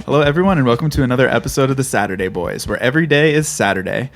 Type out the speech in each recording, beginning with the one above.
Hello, everyone, and welcome to another episode of the Saturday Boys, where every day is Saturday.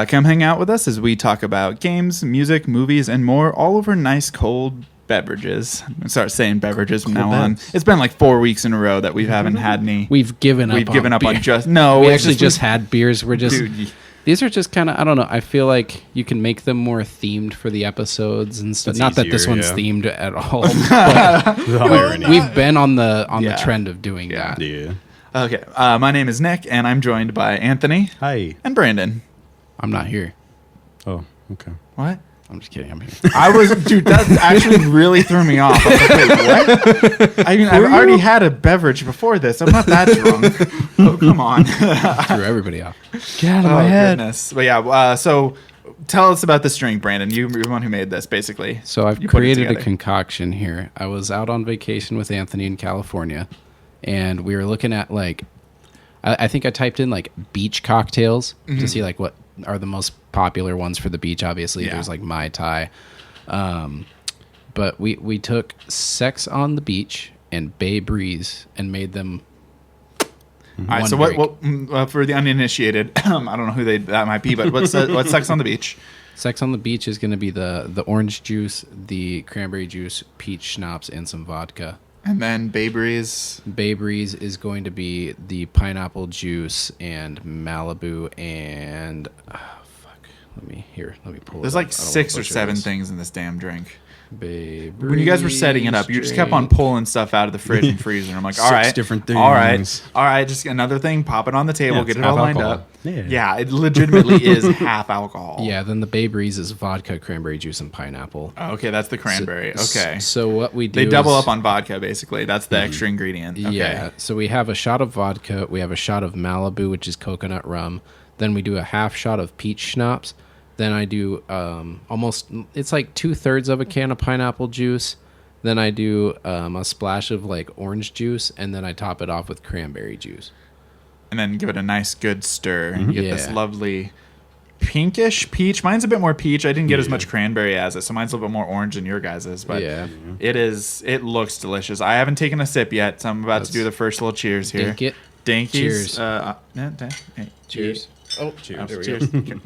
Come hang out with us as we talk about games, music, movies, and more, all over nice cold beverages. I'm gonna start saying beverages from now on. It's been like 4 weeks in a row that we haven't had any. We've given up on just no. We actually just had beers. We're just dude. These are just kind of, I don't know. I feel like you can make them more themed for the episodes and stuff. Not that this one's themed at all. But we've been on the trend of doing that. Yeah. Okay. My name is Nick, and I'm joined by Anthony. Hi. And Brandon. I'm not here. Oh, okay. What? I'm just kidding. I'm here. Dude, that actually really threw me off. I was like, wait, what? I mean, I've already had a beverage before this. I'm not that drunk. Oh, come on. Threw everybody off. Get out of my head. Goodness. But yeah, so tell us about this drink, Brandon. You're the one who made this, basically. So I've created a concoction here. I was out on vacation with Anthony in California, and we were looking at, like, I think I typed in, like, beach cocktails to see, like, what are the most popular ones for the beach. Obviously, there's like Mai Tai, but we took Sex on the Beach and Bay Breeze and made them. All right. So what for the uninitiated? I don't know who that might be, but what's Sex on the Beach? Sex on the Beach is going to be the orange juice, the cranberry juice, peach schnapps, and some vodka. And then Bay Breeze. Bay Breeze is going to be the pineapple juice and Malibu and Let me pull it. There's like 6 or 7 things in this damn drink. Bay Breeze, when you guys were setting it up, you just kept on pulling stuff out of the fridge and freezer. I'm like, all right, 6 different things. All right, just another thing. Pop it on the table. Get it all lined up. Yeah, it legitimately is half alcohol. Yeah, then the Bay Breeze is vodka, cranberry juice, and pineapple. Oh, okay, that's the cranberry. Okay. So what we do, they double up on vodka, basically. That's the extra ingredient. Okay. Yeah, so we have a shot of vodka, we have a shot of Malibu, which is coconut rum. Then we do a half shot of peach schnapps. Then I do it's like 2/3 of a can of pineapple juice. Then I do a splash of like orange juice, and then I top it off with cranberry juice. And then give it a nice good stir. And you get this lovely pinkish peach. Mine's a bit more peach. I didn't get as much cranberry as it, so mine's a little bit more orange than your guys's. But it looks delicious. I haven't taken a sip yet, so I'm about to do the first little cheers here. Dink it. Dinkies. Cheers. Hey, cheers. Oh, cheers. There we cheers. Go.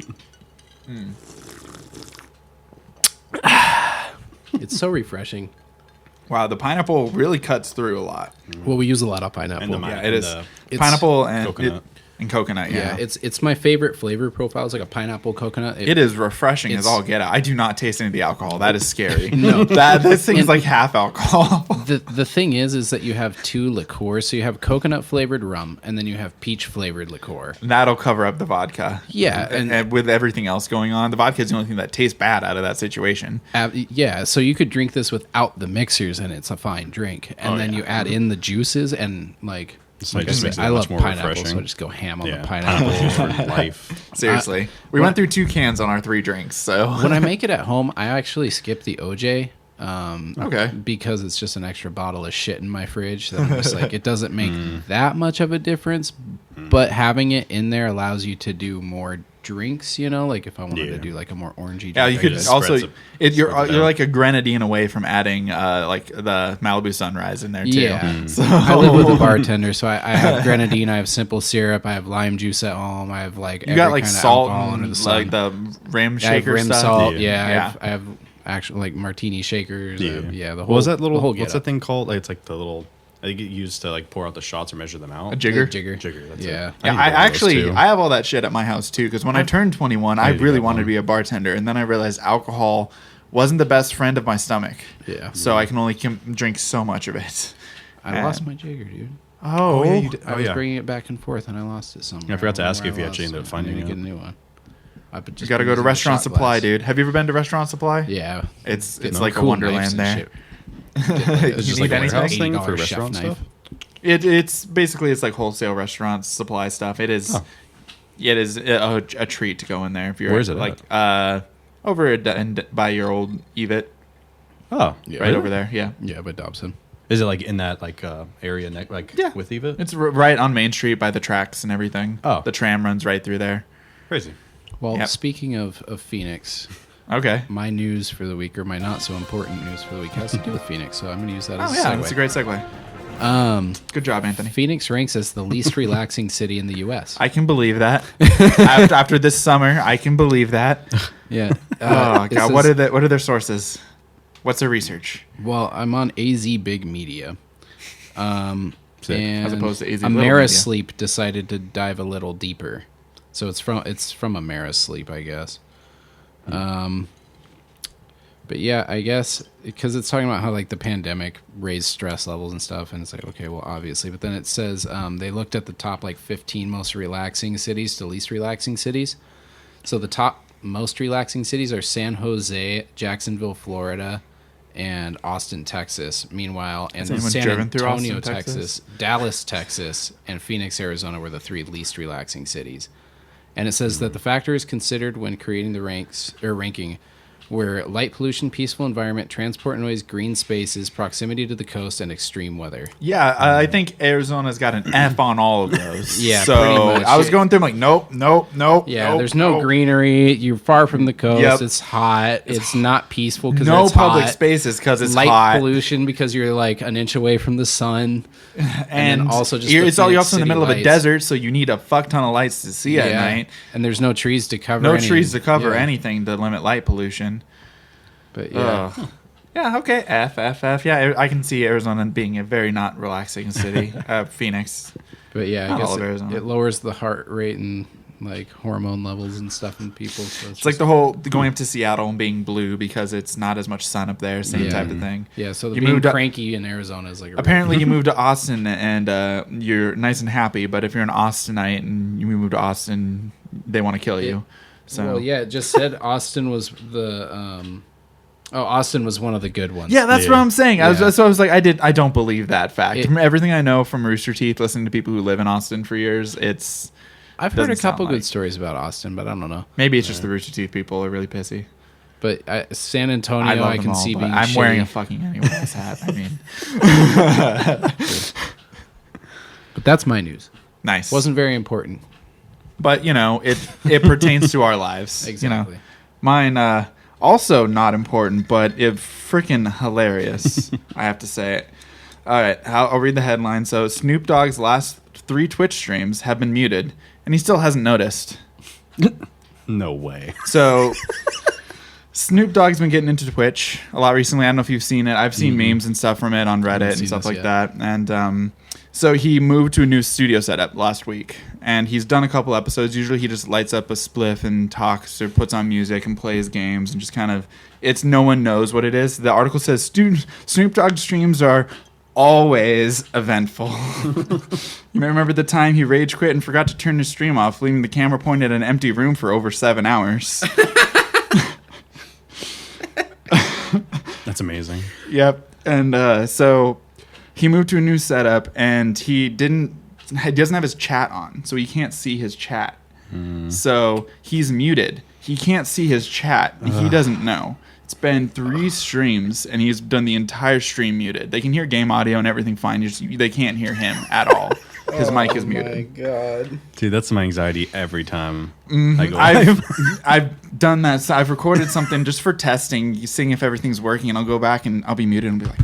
It's so refreshing. Wow, the pineapple really cuts through a lot. Well, we use a lot of pineapple. It is pineapple and coconut. And coconut, yeah. It's my favorite flavor profile. It's like a pineapple coconut. It is refreshing as all get out. I do not taste any of the alcohol. That is scary. No. This thing is like half alcohol. The thing is that you have 2 liqueurs. So you have coconut flavored rum, and then you have peach flavored liqueur. That'll cover up the vodka. Yeah. And with everything else going on, the vodka is the only thing that tastes bad out of that situation. Yeah, so you could drink this without the mixers, and it's a fine drink. And then you add in the juices, and like... I love pineapple, refreshing. So I just go ham on the pineapple for life. Seriously. We went through 2 cans on our 3 drinks. So when I make it at home, I actually skip the OJ. Okay. Because it's just an extra bottle of shit in my fridge. That I'm just like, it doesn't make that much of a difference, but having it in there allows you to do more drinks, like if I wanted to do like a more orangey drink. Yeah, you could also you're like a grenadine away from adding like the Malibu Sunrise in there too. Yeah. So I live with a bartender, so I have grenadine, I have simple syrup, I have lime juice at home, I have like you got like salt and like the rim shaker rim stuff. Salt. Yeah. I have actually like martini shakers. The whole. What was that little? What's that thing called? Like, it's like the little. I get used to like pour out the shots or measure them out. A jigger. Jigger. That's it. I have all that shit at my house too. Because when I turned 21, I really wanted to be a bartender, and then I realized alcohol wasn't the best friend of my stomach. Yeah. So I can only drink so much of it. I lost my jigger, dude. Oh yeah, you did. I was bringing it back and forth, and I lost it somewhere. I forgot to ask you if you actually ended up finding it. Get a new one. You got to go to Restaurant Supply, dude. Have you ever been to Restaurant Supply? Yeah. It's like a wonderland there. It's just like a warehouse thing for restaurant stuff. It's basically like wholesale restaurants supply stuff. It is a treat to go in there if you're. Where is it? Like over by your old Evit. Oh, right over there. Yeah. Yeah, by Dobson. Is it like in that like area with Evit? It's right on Main Street by the tracks and everything. Oh, the tram runs right through there. Crazy. Well, speaking of Phoenix, okay, my news for the week, or my not so important news for the week, has to do with Phoenix. So I'm going to use that as a segue. That's a great segue. Good job, Anthony. Phoenix ranks as the least relaxing city in the U.S. I can believe that. after this summer, I can believe that. Yeah. Oh God, what are their sources? What's their research? Well, I'm on AZ Big Media. And As opposed to AZ Little Media. Amerisleep decided to dive a little deeper. So it's from Amerisleep, I guess. But yeah, I guess because it's talking about how like the pandemic raised stress levels and stuff, and it's like, okay, well, obviously. But then it says they looked at the top like 15 most relaxing cities to least relaxing cities. So the top most relaxing cities are San Jose, Jacksonville, Florida, and Austin, Texas. Meanwhile, and San Antonio, Texas, Dallas, Texas, and Phoenix, Arizona were the 3 least relaxing cities. And it says that the factors considered when creating the ranking were light pollution, peaceful environment, transport noise, green spaces, proximity to the coast, and extreme weather. Yeah, I think Arizona's got an F on all of those. Yeah, so pretty much. I was going through, I'm like, nope. Yeah, there's no greenery. You're far from the coast. Yep. It's hot. It's not peaceful because no it's public hot. spaces because it's light hot. pollution because you're like an inch away from the sun, and then also just you're also in the city middle of a lights. desert, so you need a fuck ton of lights to see at night. And there's no trees to cover. Anything to limit light pollution. But yeah. Yeah, okay. F. Yeah, I can see Arizona being a very not relaxing city. Phoenix. But yeah, I Not guess all of Arizona. it lowers the heart rate and like hormone levels and stuff in people. So It's like the whole going up to Seattle and being blue because it's not as much sun up there, same type of thing. Yeah, so You being moved up- cranky in Arizona is like Apparently, you moved to Austin and you're nice and happy, but if you're an Austinite and you move to Austin, they want to kill you. So Well, yeah, it just said Austin was the Austin was one of the good ones. Yeah, that's what I'm saying. Yeah. I was like, I don't believe that fact. From everything I know from Rooster Teeth, listening to people who live in Austin for years, I've heard a doesn't couple sound good like- stories about Austin, but I don't know. maybe it's just the Rooster Teeth people are really pissy. But San Antonio, I love I them can all, see but being I'm wearing a shitty. fucking Anyways hat. I mean, But that's my news. nice. Wasn't very important. But it pertains to our lives. Exactly. Mine also not important, but it freaking hilarious. I have to say it. All right, I'll read the headline. So Snoop Dogg's last 3 Twitch streams have been muted, and he still hasn't noticed. No way. So Snoop Dogg's been getting into Twitch a lot recently. I don't know if you've seen it. I've seen memes and stuff from it on Reddit and stuff like that. And so he moved to a new studio setup last week, and he's done a couple episodes. Usually he just lights up a spliff and talks or puts on music and plays games and just kind of, it's no one knows what it is. The article says Snoop Dogg streams are always eventful. You may remember the time he rage quit and forgot to turn his stream off, leaving the camera pointed at an empty room for over 7 hours. That's amazing. Yep. And so he moved to a new setup, and he doesn't have his chat on, so he can't see his chat. So he's muted. He can't see his chat. He doesn't know. It's been 3 streams, and he's done the entire stream muted. They can hear game audio and everything fine. They can't hear him at all. His mic is muted. Oh my god. Dude, that's my anxiety every time I go live. I've done that. So I've recorded something just for testing, seeing if everything's working, and I'll go back and I'll be muted and be like,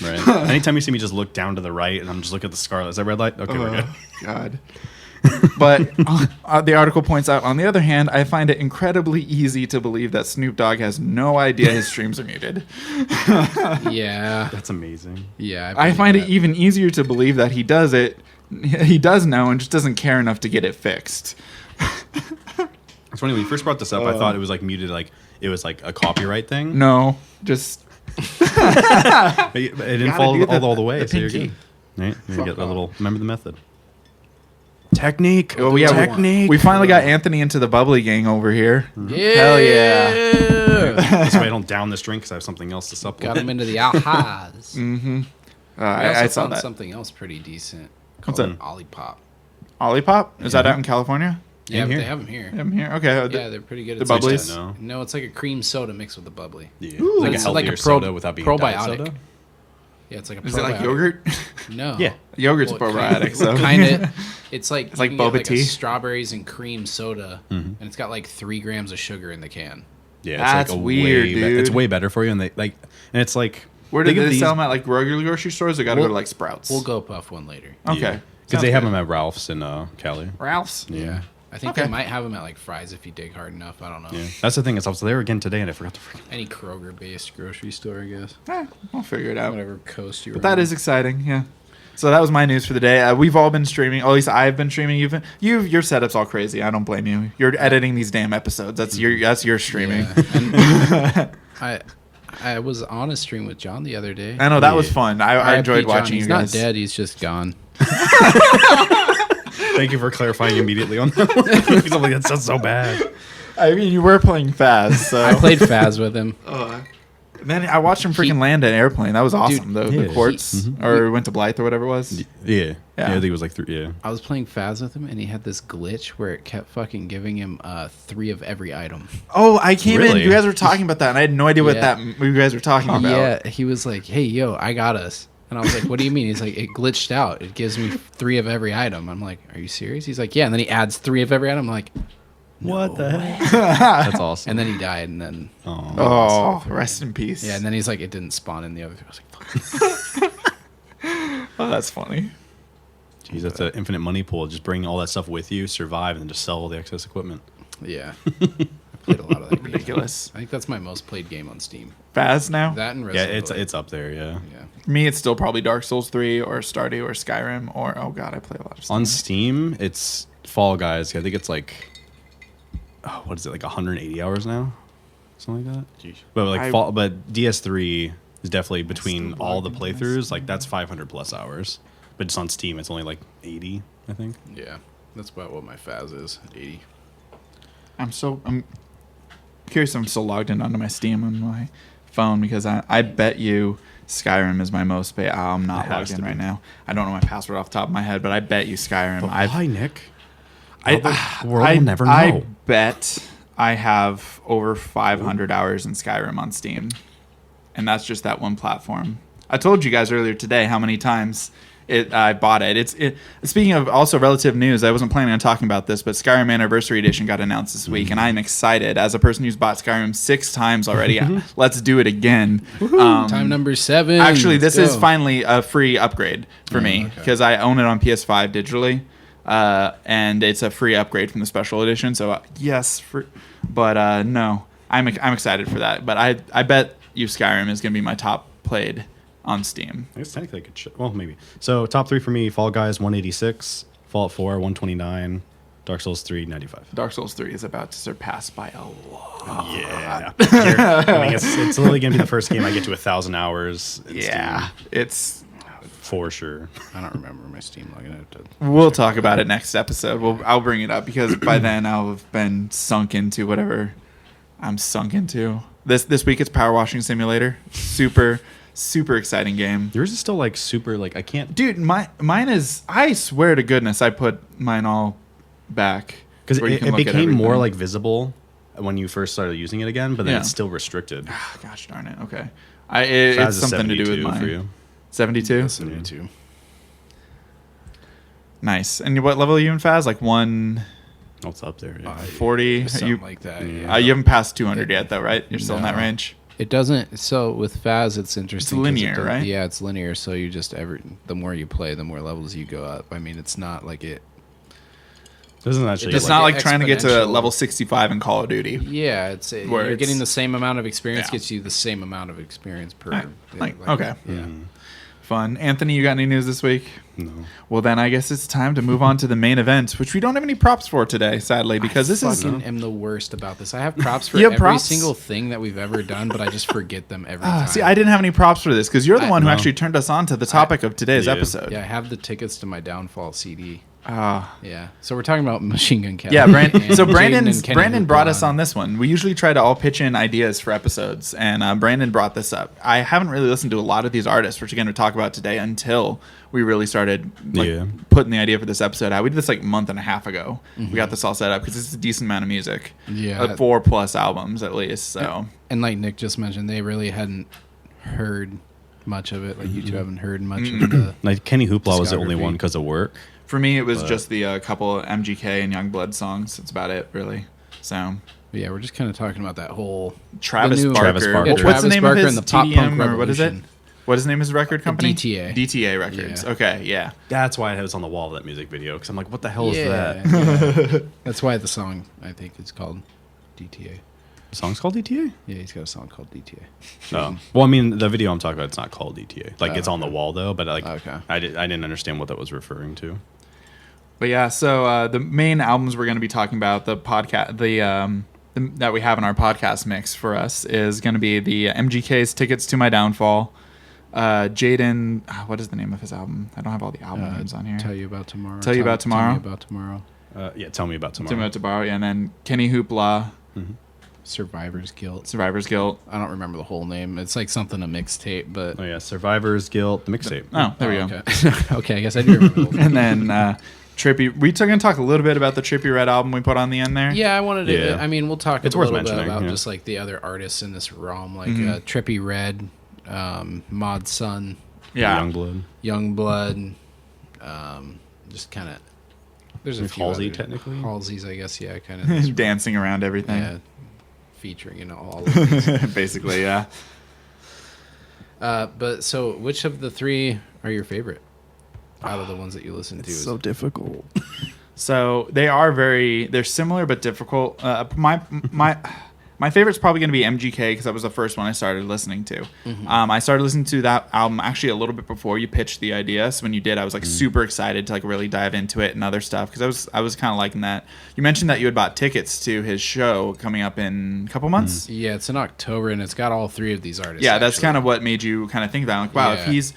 Right. Anytime you see me just look down to the right and I'm just looking at the scarlet, is that red light? Okay, we're good. God. But the article points out, on the other hand, I find it incredibly easy to believe that Snoop Dogg has no idea his streams are muted. Yeah. That's amazing. Yeah. I find it even easier to believe that he does know and just doesn't care enough to get it fixed. It's funny, when you first brought this up, I thought it was like muted, like it was like a copyright thing. No, just... But it didn't Gotta fall do the- all the way, the so you're pinky. good. Right? You get a little, remember the method. Technique. Oh, yeah, Technique. we finally got Anthony into the bubbly gang over here. Yeah. Hell yeah. This way I don't down this drink because I have something else to supplement. Got him into the ahas. I saw found that. something else pretty decent. What's called that? Olipop. Olipop? Is that out in California? Yeah, In but here? they have them here. I'm here. Okay. Yeah, they're pretty good. the It's like- bubblies? No. No, it's like a cream soda mixed with a bubbly. Yeah. Ooh. Like a It's healthier like a soda without being a diet probiotic. soda. Yeah, it's like a Is it like probiotic. yogurt? No. Yeah. Yogurt's Well, probiotic, so. kind of. It's like It's like you can get boba tea? a strawberries and cream soda, and it's got like 3 grams of sugar in the can. Yeah, That's it's like weird, it's dude. way better for you, and and it's like Where do they sell them at? Like regular grocery stores? Or got to go to like Sprouts? We'll go puff one later. Okay. Because they have them at Ralph's in Cali. Ralph's? Yeah. I think they might have them at like Fry's if you dig hard enough. I don't know. Yeah. That's the thing. I was there again today and I forgot to freaking... Any Kroger-based grocery store, I guess. I'll figure it out. Whatever coast you're But that is exciting, yeah. So that was my news for the day. We've all been streaming. At least I've been streaming. Your setup's all crazy. I don't blame you. You're editing these damn episodes. That's your streaming. Yeah. I was on a stream with John the other day. I know that was fun. I enjoyed watching you guys. He's not dead. He's just gone. Thank you for clarifying immediately on that one. Because I'm like, that sounds so bad. I mean, you were playing Faz. So. I played Faz with him. Man, I watched him freaking land an airplane. That was awesome. The quartz, or went to Blythe or whatever it was. Yeah. I think it was like 3. Yeah. I was playing Faz with him, and he had this glitch where it kept fucking giving him 3 of every item. Oh, I came in. You guys were talking about that, and I had no idea what you guys were talking about. Yeah, he was like, "Hey, yo, I got us." And I was like, "What do you mean?" He's like, "It glitched out. It gives me 3 of every item." I'm like, "Are you serious?" He's like, "Yeah." And then he adds 3 of every item. I'm like, what the heck? That's awesome. And then he died, and then... rest in peace. Yeah, and then he's like, it didn't spawn in the other... I was like, fuck. Oh, that's funny. Jeez, that's an infinite money pool. Just bring all that stuff with you, survive, and then just sell all the excess equipment. Yeah. I played a lot of that. Ridiculous. I think that's my most played game on Steam. Faz now? That and Resident Evil. It's up there, yeah. For me, it's still probably Dark Souls 3 or Stardew or Skyrim or, oh god, I play a lot of Steam. On Steam, it's Fall Guys. I think it's like... what is it, like 180 hours now? Something like that? Jeez. But but DS3 is definitely between all the playthroughs, like that's 500 plus hours. But just on Steam, it's only like 80, I think. Yeah, that's about what my Faz is, 80. I'm curious if I'm still logged in onto my Steam on my phone because I bet you Skyrim is my most pay. I'm not logged in right now. I don't know my password off the top of my head, but I bet you Skyrim. But why, Nick? We'll never know. I bet I have over 500 hours in Skyrim on Steam. And that's just that one platform. I told you guys earlier today how many times I bought it. Speaking of also relative news, I wasn't planning on talking about this, but Skyrim Anniversary Edition got announced this week, and I'm excited. As a person who's bought Skyrim 6 times already, let's do it again. Time number 7. Actually, this is finally a free upgrade for me because I own it on PS5 digitally. And it's a free upgrade from the special edition. So no, I'm excited for that. But I bet you Skyrim is going to be my top played on Steam. I guess technically I could. Well, maybe. So top 3 for me: Fall Guys 186, Fallout 4 129, Dark Souls 3 95. Dark Souls 3 is about to surpass by a lot. Yeah, I mean it's literally going to be the first game I get to 1,000 hours. Yeah, Steam. it's. For sure. I don't remember my Steam login. We'll talk about it next episode. I'll bring it up because by then I'll have been sunk into whatever I'm sunk into. This week it's Power Washing Simulator. Super exciting game. Yours is still like super like I can't. Dude, mine is. I swear to goodness, I put mine all back because it became more like visible when you first started using it again, but then it's still restricted. Gosh darn it. Okay, it's something to do with mine. For you. 72? 72. Nice. And what level are you in Faz? Like 1... Oh, it's up there. Yeah. 40? Something like that. Yeah. You haven't passed 200 yet, though, right? You're still in that range? It doesn't... So, with Faz, it's interesting. It's linear, right? Yeah, it's linear. So, you just... the more you play, the more levels you go up. I mean, it's not like it... It's not like trying to get to level 65 in Call of Duty. Yeah, you're getting the same amount of experience, gets you the same amount of experience per... Okay. Yeah. Fun. Anthony, you got any news this week? No. Well, then I guess it's time to move on to the main event, which we don't have any props for today, sadly, because I am the worst about this. I have props for every single thing that we've ever done, but I just forget them every time. See, I didn't have any props for this because you're the one who actually turned us on to the topic of today's episode. Yeah, I have the tickets to my Downfall CD. Ah. Yeah. So we're talking about Machine Gun Kelly. Yeah, Brandon brought us on this one. We usually try to all pitch in ideas for episodes, and Brandon brought this up. I haven't really listened to a lot of these artists, which again we'll talk about today, until we really started putting the idea for this episode out. We did this like a month and a half ago. We got this all set up because it's a decent amount of music. Yeah. 4+ albums at least. So and like Nick just mentioned, they really hadn't heard much of it. Like you two haven't heard much of the like KennyHoopla was the only one because of work. For me, it was just the couple MGK and Youngblood songs. That's about it, really. So But yeah, we're just kind of talking about that whole Travis Barker. Travis Barker. What's the name Barker of his and the pop punk TDM or what is it? What is the name of his record company? DTA. DTA Records. Yeah. Okay, yeah. That's why it was on the wall of that music video, because I'm like, what the hell is that? Yeah. That's why the song, I think, is called DTA. The song's called DTA? Yeah, he's got a song called DTA. Oh. Well, I mean, the video I'm talking about, it's not called DTA. Like, it's on the okay. wall, though, but like, Okay. I didn't understand what that was referring to. But yeah, so the main albums we're going to be talking about, the podcast, that we have in our podcast mix for us is going to be the MGK's Tickets to My Downfall. Jaden, what is the name of his album? I don't have all the album names on here. Tell You About Tomorrow. Tell You About Tomorrow. Tell Me About Tomorrow. Yeah, Tell Me About Tomorrow. Tell Me About Tomorrow, yeah, and then Kenny Hoopla, Survivor's Guilt. Survivor's Guilt. I don't remember the whole name. It's like something a mixtape, but Oh, yeah, Survivor's Guilt, the mixtape. Oh, there we go. Okay. Okay, I guess I do remember the whole name. And then Trippy. We're going to talk a little bit about the Trippy Red album we put on the end there. Yeah, I wanted to. Yeah. I mean, we'll talk It's a worth little bit mentioning, about yeah. just like the other artists in this realm, like Trippy Red, Mod Sun, Yeah. Youngblood. Youngblood, just kind of. There's a With few Halsey, other- technically? Halsey's, I guess. Yeah, kind of. Dancing around everything. Yeah, featuring all of these. Basically, yeah. But so, which of the three are your favorite out of the ones that you listen to? difficult. So they're similar but difficult. My favorite's probably going to be MGK because that was the first one I started listening to. I started listening to that album actually a little bit before you pitched the idea. So when you did, I was like super excited to like really dive into it and other stuff because I was kind of liking that. You mentioned that you had bought tickets to his show coming up in a couple months. Yeah, it's in October, and it's got all three of these artists. Yeah, that's actually. kind of what made you kind of think that. Like, wow, Yeah. if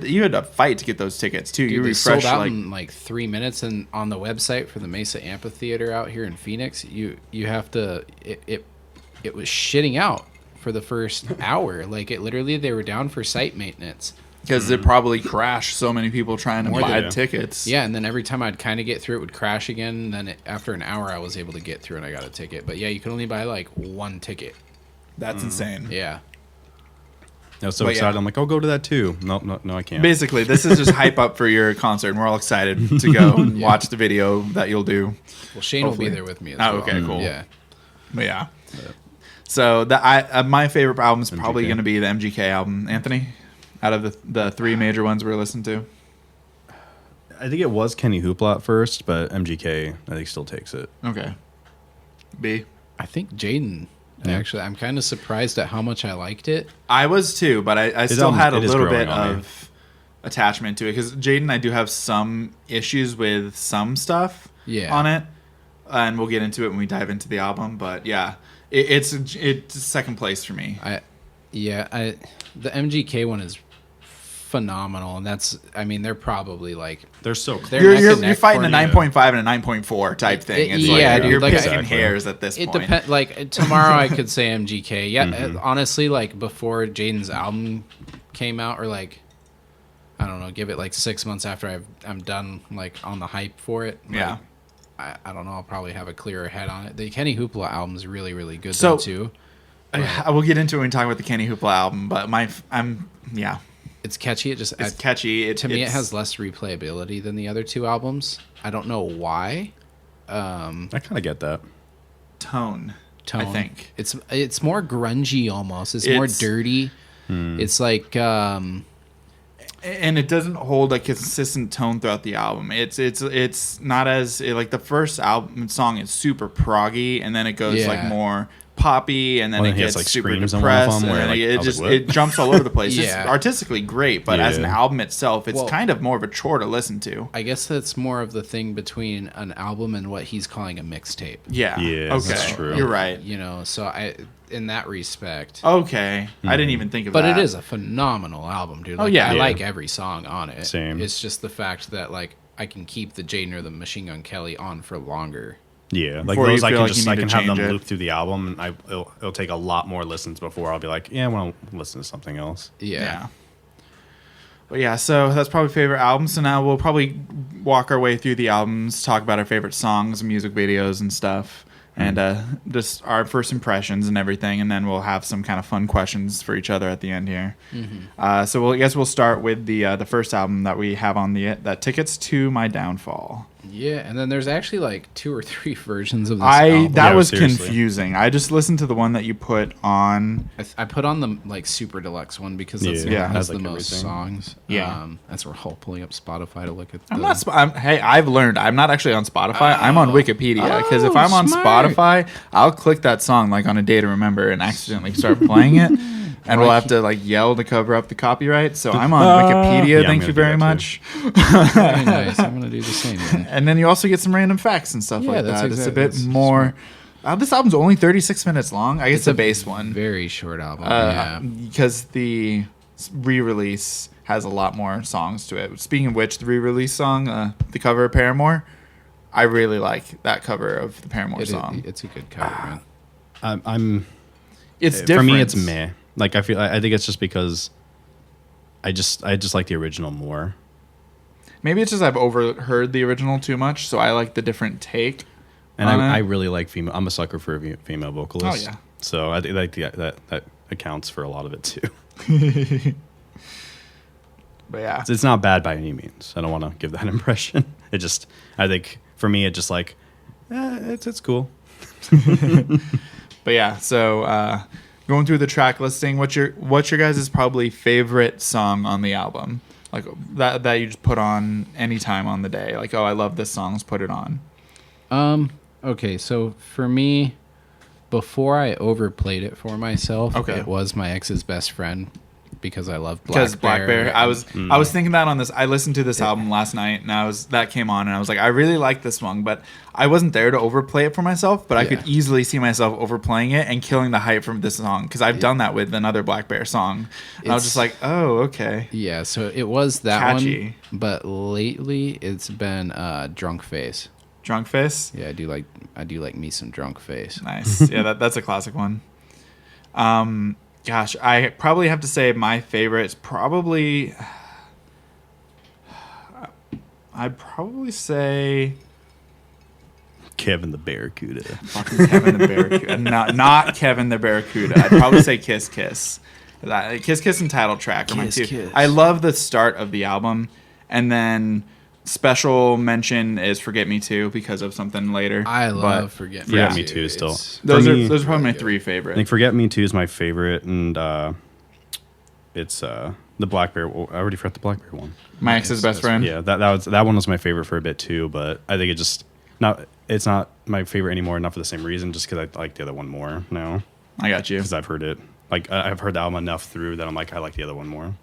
you had to fight to get those tickets too. Dude, you they refreshed sold out like in like 3 minutes, and on the website for the Mesa Amphitheater out here in Phoenix, you have to it was shitting out for the first hour. Like it literally, they were down for site maintenance. because it probably crashed so many people trying to buy than- tickets. Yeah, and then every time I'd kind of get through, it would crash again. Then after an hour, I was able to get through, and I got a ticket. But yeah, you could only buy like one ticket. That's insane. Yeah. I was so But excited. yeah. I'm like, I'll go to that too. No, I can't. Basically, this is just hype up for your concert, and we're all excited to go and watch the video that you'll do. Well, Shane will Hopefully. be there with me as Oh, well. okay, cool. Yeah. But yeah. So my favorite album is probably MGK. going to be the MGK album. Anthony, out of the three major ones we're listening to. I think it was Kenny Hoopla at first, but MGK I think still takes it. Okay. B. I think Jaden. Yeah. Actually, I'm kind of surprised at how much I liked it. I was too, but I still album- had a it is little growing bit on me. of attachment to it because Jaden, I do have some issues with some stuff Yeah. on it, and we'll get into it when we dive into the album. But yeah, it's second place for me. The MGK one is phenomenal, and they're probably like They're so close. They're You're, neck you're, and neck you're fighting a for me. 9.5 and a 9.4 type thing. It's yeah, like dude, you're like, picking exactly. hairs at this It point. depends. Like tomorrow, I could say MGK. Yeah, honestly, like before Jaden's album came out, or like I don't know, give it like 6 months after I'm done, like on the hype for it. Like, Yeah. I don't know. I'll probably have a clearer head on it. The Kenny Hoopla album is really, really good So- though too. I will get into it when we talk about the Kenny Hoopla album, but It's catchy. It just it's catchy. to me, it has less replayability than the other two albums. I don't know why. I kind of get that. tone. Tone. I think. It's more grungy almost. It's more It's- dirty. It's like And it doesn't hold a consistent tone throughout the album. It's not as like the first album song is super proggy, and then it goes like Yeah. more poppy, and then Well, it he has, gets like, super screams on one of depressed, them and where, then like, I it was just like, what? it jumps all over the place. Yeah. It's artistically great, but as an Yeah. album itself, it's Well- kind of more of a chore to listen to. I guess that's more of the thing between an album and what he's calling a mixtape. Yeah. Yeah, Okay. that's true. You're right. You know, so in that respect. Okay. I didn't even think of But that. it is a phenomenal album, dude. Like, yeah. I Yeah. like every song on it. Same. It's just the fact that like I can keep the Jaden or the Machine Gun Kelly on for longer. Yeah, like Before you those I feel can like just you I need can to have them change it. loop through the album, and it'll take a lot more listens before I'll be like, yeah, I want to listen to something else. Yeah. But yeah, so that's probably favorite album. So now we'll probably walk our way through the albums, talk about our favorite songs, music videos, and stuff, and just our first impressions and everything. And then we'll have some kind of fun questions for each other at the end here. So I guess we'll start with the first album that we have on that Tickets to My Downfall. Yeah, and then there's actually like 2 or 3 versions of this album. That Yeah, was seriously. confusing. I just listened to the one that you put on. I put on the like super deluxe one because that's the Yeah. one that has Has, the like, most everything. songs. Yeah. As we're all pulling up Spotify to look at. Hey, I've learned I'm not actually on Spotify. I'm on Wikipedia because if Oh, I'm on smart. Spotify, I'll click that song like on a day to remember and accidentally start playing it, and we'll have to like yell to cover up the copyright. So I'm on Wikipedia. Yeah, I'm Thank gonna you do very that much. Very nice. I'm gonna do the same. Then. And then you also get some random facts and stuff Yeah, like that's that. It's a exactly- bit that's more. This album's only 36 minutes long. I guess the bass one. Very short album. Yeah. Because the re-release has a lot more songs to it. Speaking of which, the re-release song, the cover of Paramore, I really like that cover of the Paramore song. It's a good cover, man. I'm It's for different. me. It's meh. Like I think it's just because I just like the original more. Maybe it's just I've overheard the original too much, so I like the different take. And on I it. really like female. I'm a sucker for female vocalists. Oh, yeah. So I think like that accounts for a lot of it too. But yeah, It's not bad by any means. I don't want to give that impression. It just, I think for me, it just like, it's cool. but yeah. So going through the track listing, what's your guys' probably favorite song on the album? Like that you just put on any time on the day. Like, oh, I love this song. Let's put it on. Okay, so for me, before I overplayed it for myself, Okay. it was my ex's best friend because I love Because Black Black Bear, I was thinking that on this. I listened to this Yeah. album last night, and that came on, and I was like, I really like this song, but I wasn't there to overplay it for myself. But I could Yeah. easily see myself overplaying it and killing the hype from this song because I've done that with another Black Bear song. And I was just like, oh, okay, Yeah, so it was that Catchy. one, but lately it's been Drunk Face. Drunk Face, Yeah, I do like me some Drunk Face. nice. Yeah, that's a classic one. Gosh, I probably have to say my favorite is probably. I'd probably say. Kevin the Barracuda. Fucking Kevin the Barracuda. Not Kevin the Barracuda. I'd probably say Kiss Kiss. Kiss Kiss and title track are my Kiss two. Kiss. I love the start of the album. And then special mention is Forget Me Too because of something later. I But love Forget Forget Me Me Too still. those For are me- those are probably my really three I favorite. think Forget Me Too is my favorite, and it's the Black Bear. I already forgot the Black Bear one. My ex's best friend. Yeah, that one was my favorite for a bit too, but I think it's not my favorite anymore, not for the same reason, just because I like the other one more now, I got you. because I've heard it. Like I've heard the album enough through that I'm like I like the other one more.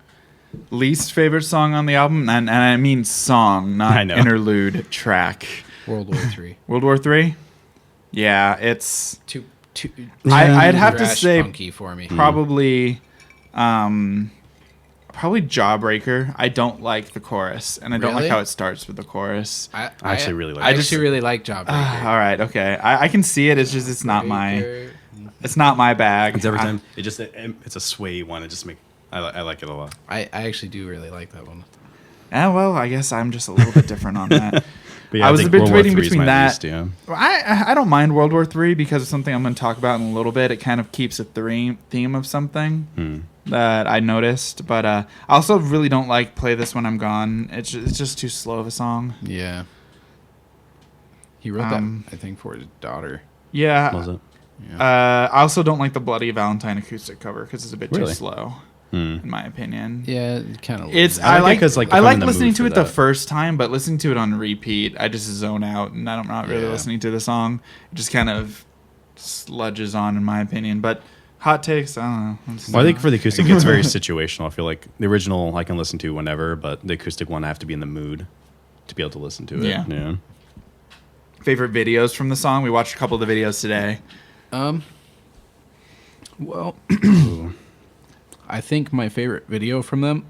Least favorite song on the album, and I mean song, I not know. interlude track. World War III. World War III. Yeah, it's Too I'd have to trash say punky for me. probably probably Jawbreaker. I don't like the chorus, and I don't like Really? how it starts with the chorus. I actually really like I it. actually really like Jawbreaker. All right, okay. I can see it. It's just it's not my bag. It's every time it's a sway one. It just I like it a lot. I actually do really like that one. Well, I guess I'm just a little bit different on that. But yeah, I was think a bit World War debating III is between my that. least, yeah. I don't mind World War III because of something I'm going to talk about in a little bit. It kind of keeps a theme of something that I noticed. But I also really don't like Play This When I'm Gone. It's just too slow of a song. Yeah. He wrote that, I think, for his daughter. Yeah. Was it? Yeah. I also don't like the Bloody Valentine acoustic cover because it's a bit too Really? slow, in my opinion. Yeah, kind of. I like like it 'cause, like, I if I'm like in the listening mood to for it the that. first time, but listening to it on repeat, I just zone out, and I'm not really Yeah. listening to the song. It just kind of sludges on, in my opinion. But hot takes, I don't know. Well, I think for the acoustic, it's very situational. I feel like the original I can listen to whenever, but the acoustic one I have to be in the mood to be able to listen to it. Yeah. Favorite videos from the song? We watched a couple of the videos today. Well, Ooh. I think my favorite video from them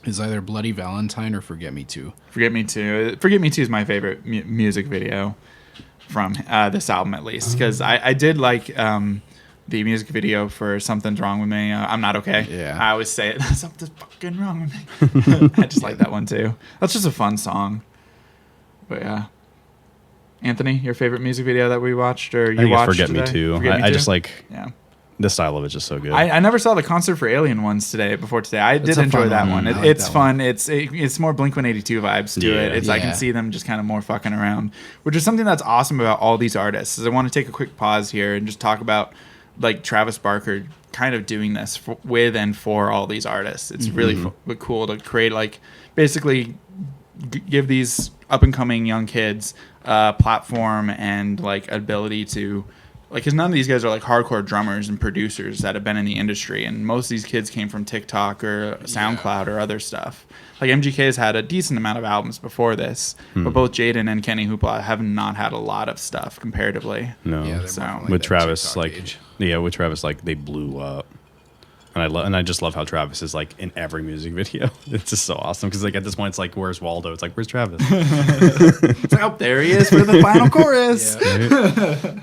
is either Bloody Valentine or Forget Me Too. Forget Me Too. Forget Me Too is my favorite music video from this album, at least, because I did like the music video for Something's Wrong With Me. I'm Not Okay. Yeah. I always say it. Something's fucking wrong with me. I just like that one too. That's just a fun song. But yeah. Anthony, your favorite music video that we watched or I you think it's watched Forget Me today? Too. Forget Me I Too? just like Yeah. the style of it's just so good. I never saw the concert for Alien ones before today. I did a enjoy fun that one. one. I like It's that fun. It's more Blink-182 vibes to it. It's I Yeah. can see them just kind of more fucking around, which is something that's awesome about all these artists. Is I want to take a quick pause here and just talk about like Travis Barker kind of doing this with and for all these artists. It's really cool to create like basically give these up and coming young kids platform and like ability to like, because none of these guys are like hardcore drummers and producers that have been in the industry, and most of these kids came from TikTok or SoundCloud or other stuff. Like MGK has had a decent amount of albums before this, but both Jaden and KennyHoopla have not had a lot of stuff comparatively. No, Yeah, they're So- more from, like, with that Travis, TikTok like age. with Travis, like they blew up. And I just love how Travis is like in every music video. It's just so awesome because like at this point it's like, where's Waldo? It's like, where's Travis? It's like, oh, there he is for the final chorus. Yeah.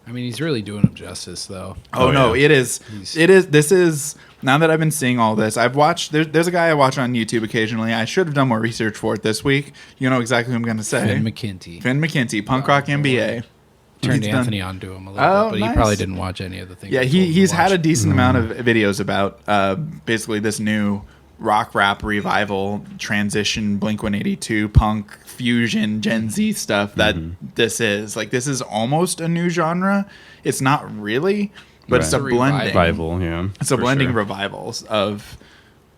I mean, he's really doing him justice, though. Oh, no, yeah. it is. It is. This is, now that I've been seeing all this, I've watched, there's a guy I watch on YouTube occasionally. I should have done more research for it this week. You know exactly who I'm going to say. Finn McKenty. Finn McKenty, Punk Rock MBA. Turned He's done- Anthony onto him a little Oh, bit, but nice. he probably didn't watch any of the things. Yeah, I told him to he's had a watch. decent amount of videos about basically this new rock rap revival transition, Blink-182 punk fusion Gen Z stuff that this is. Like, this is almost a new genre. It's not really, but it's a Right. blending. Revival, yeah. It's a for blending sure. revivals of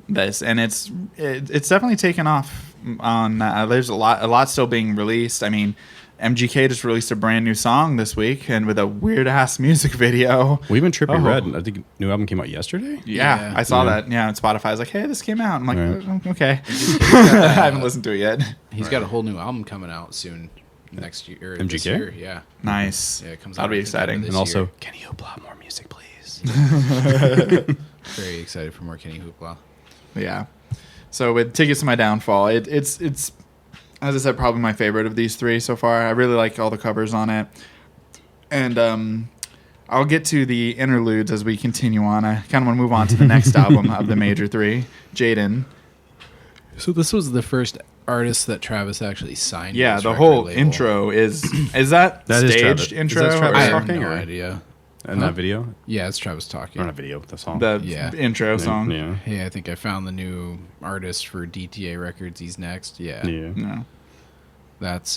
this, and it's definitely taken off on. There's a lot still being released. I mean, MGK just released a brand new song this week, and with a weird ass music video. Well, even Trippy Oh. Red, I think new album came out yesterday. Yeah, Yeah. I saw Yeah. that. Yeah, and Spotify's like, "Hey, this came out." I'm like, Right. "Oh, "Okay." I haven't listened to it yet. He's got a whole new album coming out soon, next year. Or this MGK? year, yeah. Nice. Yeah, it comes That'll out be at the end of exciting. this And also, year. Kenny Hoopla, more music, please. Very excited for more Kenny Hoopla. Yeah. So with Tickets to My Downfall, it's as I said, probably my favorite of these three so far. I really like all the covers on it. And I'll get to the interludes as we continue on. I kind of want to move on to the next album of the major three, Jaden. So this was the first artist that Travis actually signed. to Yeah, his the record whole label. intro is that That is staged Travis. Is intro? that Travis I or have talking, no or- idea. And that video, Yeah, it's Travis or talking. not video, the song. the Yeah. intro song? Yeah. Hey, I think I found the new artist for DTA Records. He's next. Yeah. Yeah. No. That's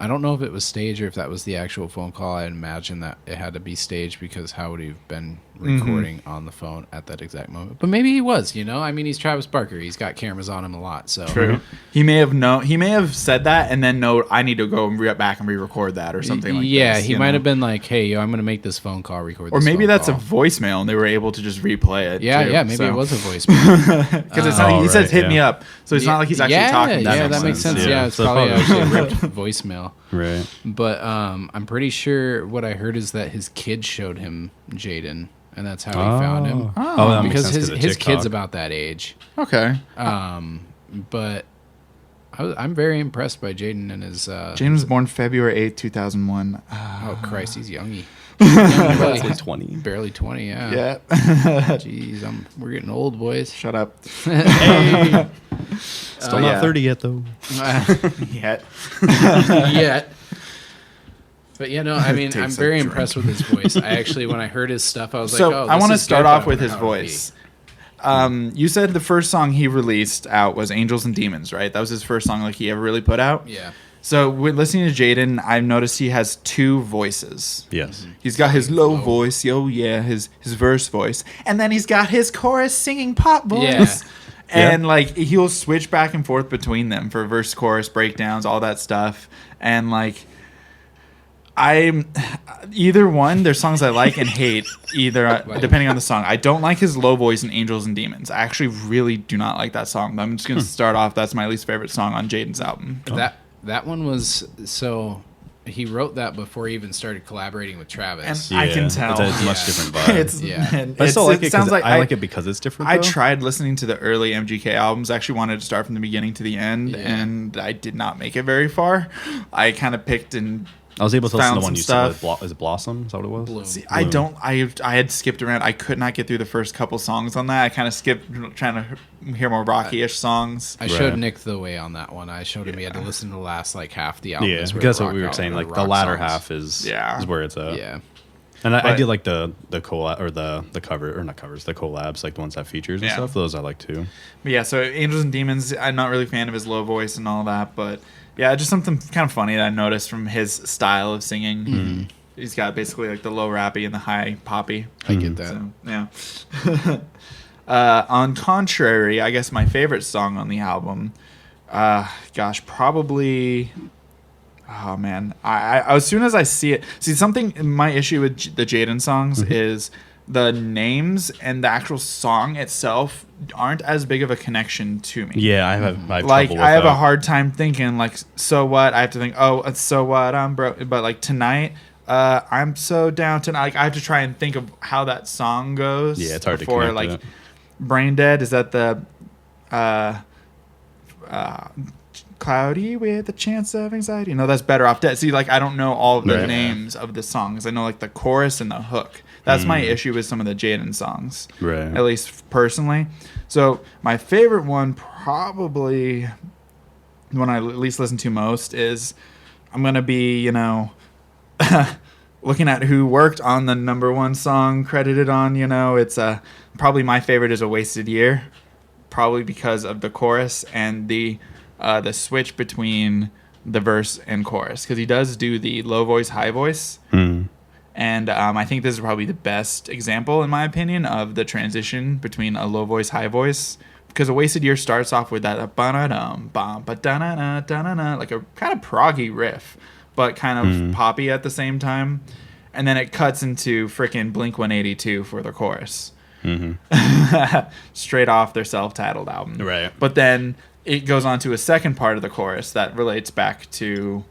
I don't know if it was staged or if that was the actual phone call. I imagine that it had to be staged because how would he have been recording on the phone at that exact moment? But maybe he was, you know? I mean, he's Travis Barker. He's got cameras on him a lot. So True. He may have said that and then I need to go and back and re-record that or something like yeah, this. he you might know? have been like, hey, yo, I'm going to make this phone call, record Or this maybe phone that's call. a voicemail and they were able to just replay it. Yeah, too, yeah, maybe so. it was a voicemail. Because it's not, he right, says hit yeah. me up. So it's not like he's actually talking. Yeah, that makes sense. Yeah, it's So probably probably- actually a ripped voicemail. Right. But I'm pretty sure what I heard is that his kid showed him Jaden, and that's how he found him. Oh, that makes Because sense his TikTok. kid's about that age. Okay. But I'm very impressed by Jaden and his. Jaden was born February 8th, 2001. Oh Christ, he's youngy. It's like 20. Barely 20. Yeah. Yeah. Jeez, we're getting old, boys. Shut up. Still not yeah. 30 yet, though. Yet. Yet. But you know, I mean, Takes I'm a very drink. impressed with his voice. I actually, when I heard his stuff, I was So like, oh, I want to this is start good, but off I with wonder his how it'll be. voice. You said the first song he released out was Angels and Demons, right? That was his first song like he ever really put out. Yeah. So with listening to Jaden, I've noticed he has two voices. Yes. He's got his low voice, his verse voice, and then he's got his chorus singing pop voice. Yeah. And like he'll switch back and forth between them for verse, chorus, breakdowns, all that stuff. And like I'm either one, there's songs I like and hate, either depending on the song. I don't like his low voice in Angels and Demons. I actually really do not like that song. I'm just gonna start off. That's my least favorite song on Jaden's album. That one was so. He wrote that before he even started collaborating with Travis. I can tell. It's a much Yeah. different vibe. It's, Yeah. and But I still like it. sounds like I like it because it's different. I though. tried listening to the early MGK albums. I actually wanted to start from the beginning to the end, Yeah. and I did not make it very far. I kind of picked and I was able to listen to found the one some you stuff. said. Is it Blossom? Is that what it was? Bloom. see, I don't. I had skipped around. I could not get through the first couple songs on that. I kind of skipped trying to hear more rocky-ish songs. I showed Right. Nick the way on that one. I showed him he had to listen to the last like half the album. Yeah, is where because that's the what we were rock saying. out- Like the the rock latter songs. half is Yeah. where it's at. Yeah. And I But- did like the collab or the cover or not covers, the collabs, like the ones that have features and Yeah. stuff. Those I like too. But yeah, so Angels and Demons, I'm not really a fan of his low voice and all that, but yeah, just something kind of funny that I noticed from his style of singing. Mm-hmm. He's got basically like the low rappy and the high poppy. I get that. So, yeah. On contrary, I guess my favorite song on the album, probably. Oh man, I as soon as I see it, something. My issue with the Jaden songs is the names and the actual song itself aren't as big of a connection to me. Yeah, I have Like trouble with I have that. a hard time thinking like, so what? I have to think, oh, so what? I'm broke. But like tonight, I'm so down tonight. Like I have to try and think of how that song goes. Yeah, it's hard to before, connect like it. Brain Dead. Is that the cloudy with a chance of anxiety? No, that's Better Off Dead. See, like I don't know all of the Right. names of the songs. I know like the chorus and the hook. That's my issue with some of the Jaden songs, Right. at least personally. So my favorite one, probably the one I at least listen to most, is I'm gonna be, looking at who worked on the number one song credited on. It's probably my favorite is A Wasted Year, probably because of the chorus and the switch between the verse and chorus, because he does do the low voice, high voice. And I think this is probably the best example, in my opinion, of the transition between a low voice, high voice. Because A Wasted Year starts off with that ba-da-dum, ba-da-na-na, da-na-na, like a kind of proggy riff, but kind of poppy at the same time. And then it cuts into freaking Blink-182 for the chorus. Straight off their self-titled album. Right. But then it goes on to a second part of the chorus that relates back to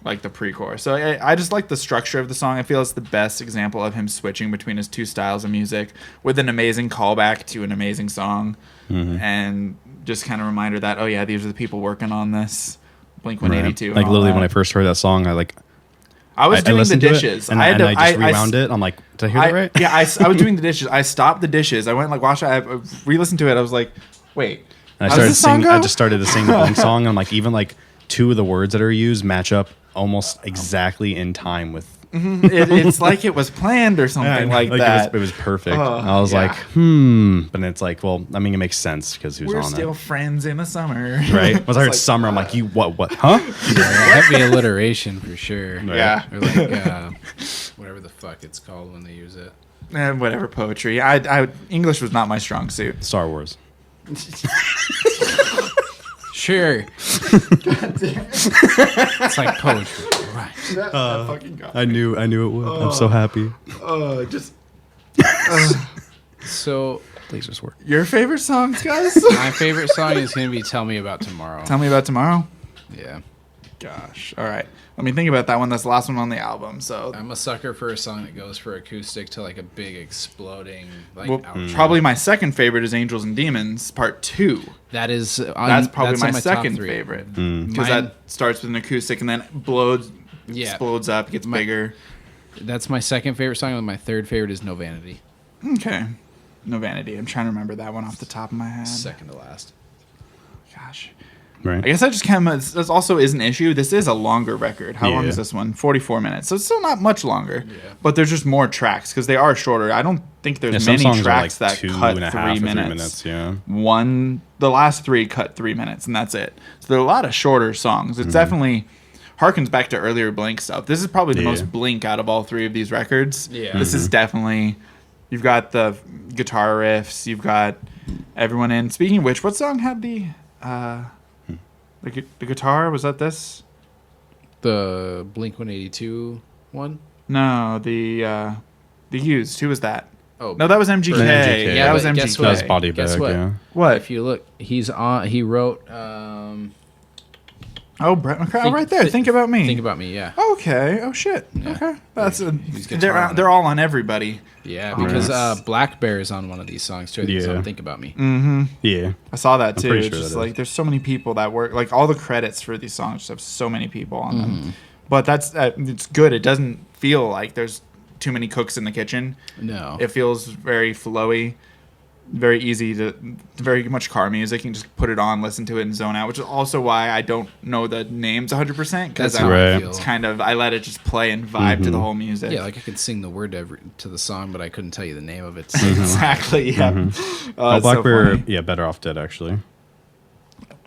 like the pre-chorus. So I just like the structure of the song. I feel it's the best example of him switching between his two styles of music with an amazing callback to an amazing song. And just kind of reminder that, oh yeah, these are the people working on this. Blink-182. Right. Like literally when I first heard that song, I was doing the listened to it, dishes. and I just rewound it. I'm like, did I hear that right? Yeah, I was doing the dishes. I stopped the dishes. I went like watched it. I re-listened to it. I was like, wait. And how does this song go? I just started to sing the Blink song. And I'm like, even like two of the words that are used match up almost exactly in time with. It's like it was planned or something like that. It was perfect. Oh, I was yeah. like, But it's like, well, I mean, it makes sense because who's We're on still it. friends in the summer. Right? Once I heard like, summer, I'm like, you what? Huh? Heavy alliteration for sure. Yeah. Or like whatever the fuck it's called when they use it. Whatever poetry. I English was not my strong suit. Star Wars. Sure. It's like poetry. Right. That fucking got I knew it would. I'm so happy. just So Lasers work. your favorite songs, guys? my favorite song is going to be Tell Me About Tomorrow. Tell me about tomorrow. Yeah. Gosh. All right. Let me think about that one. That's the last one on the album. So I'm a sucker for a song that goes for acoustic to like a big exploding like well, outro. probably my second favorite is Angels and Demons Part 2. That is That's probably that's my in top second three. favorite. Because Mine- that starts with an acoustic and then explodes up, gets bigger. That's my second favorite song, and my third favorite is No Vanity. Okay. No Vanity. I'm trying to remember that one off the top of my head. Second to last. Gosh. Right. I guess I just kind of, this also is an issue. This is a longer record. How long Yeah. is this one? 44 minutes. So it's still not much longer. Yeah. But there's just more tracks because they are shorter. I don't think there's Some many songs tracks are like that two cut and a 3 half or 3 minutes. Yeah. The last 3 cut 3 minutes, and that's it. So there are a lot of shorter songs. Mm-hmm. It's definitely harkens back to earlier Blink stuff. This is probably the Yeah. most Blink out of all 3 of these records. Yeah. This is definitely, you've got the guitar riffs, you've got everyone in. Speaking of which, what song had the guitar? Was that this? The Blink-182 one? No, the Used. Who was that? Oh, No, that was MGK. MGK. Yeah, that was but MGK. guess That was what? Body Guess Bag, what? yeah. What? If you look, he wrote Oh, Brett McCraw, Think- right there. Think about me. Think About Me, yeah. Okay. Oh shit. Yeah. Okay. That's guitar on it. they're all on everybody. Yeah, Oh, because nice. Black Bear is on one of these songs too. I think it's Yeah. on Think About Me. Yeah. I saw that too. pretty It's sure just that like is. there's so many people that work. Like all the credits for these songs just have so many people on Mm-hmm. them. But that's it's good. It doesn't feel like there's too many cooks in the kitchen. No. It feels very flowy. very easy to, very much car music. You can just put it on, listen to it, and zone out. Which is also why I don't know the names 100% because it's kind of I let it just play and vibe to the whole music. Yeah, like I could sing the word to the song, but I couldn't tell you the name of it. Exactly. Yeah. Blackbird. So Better Off Dead actually.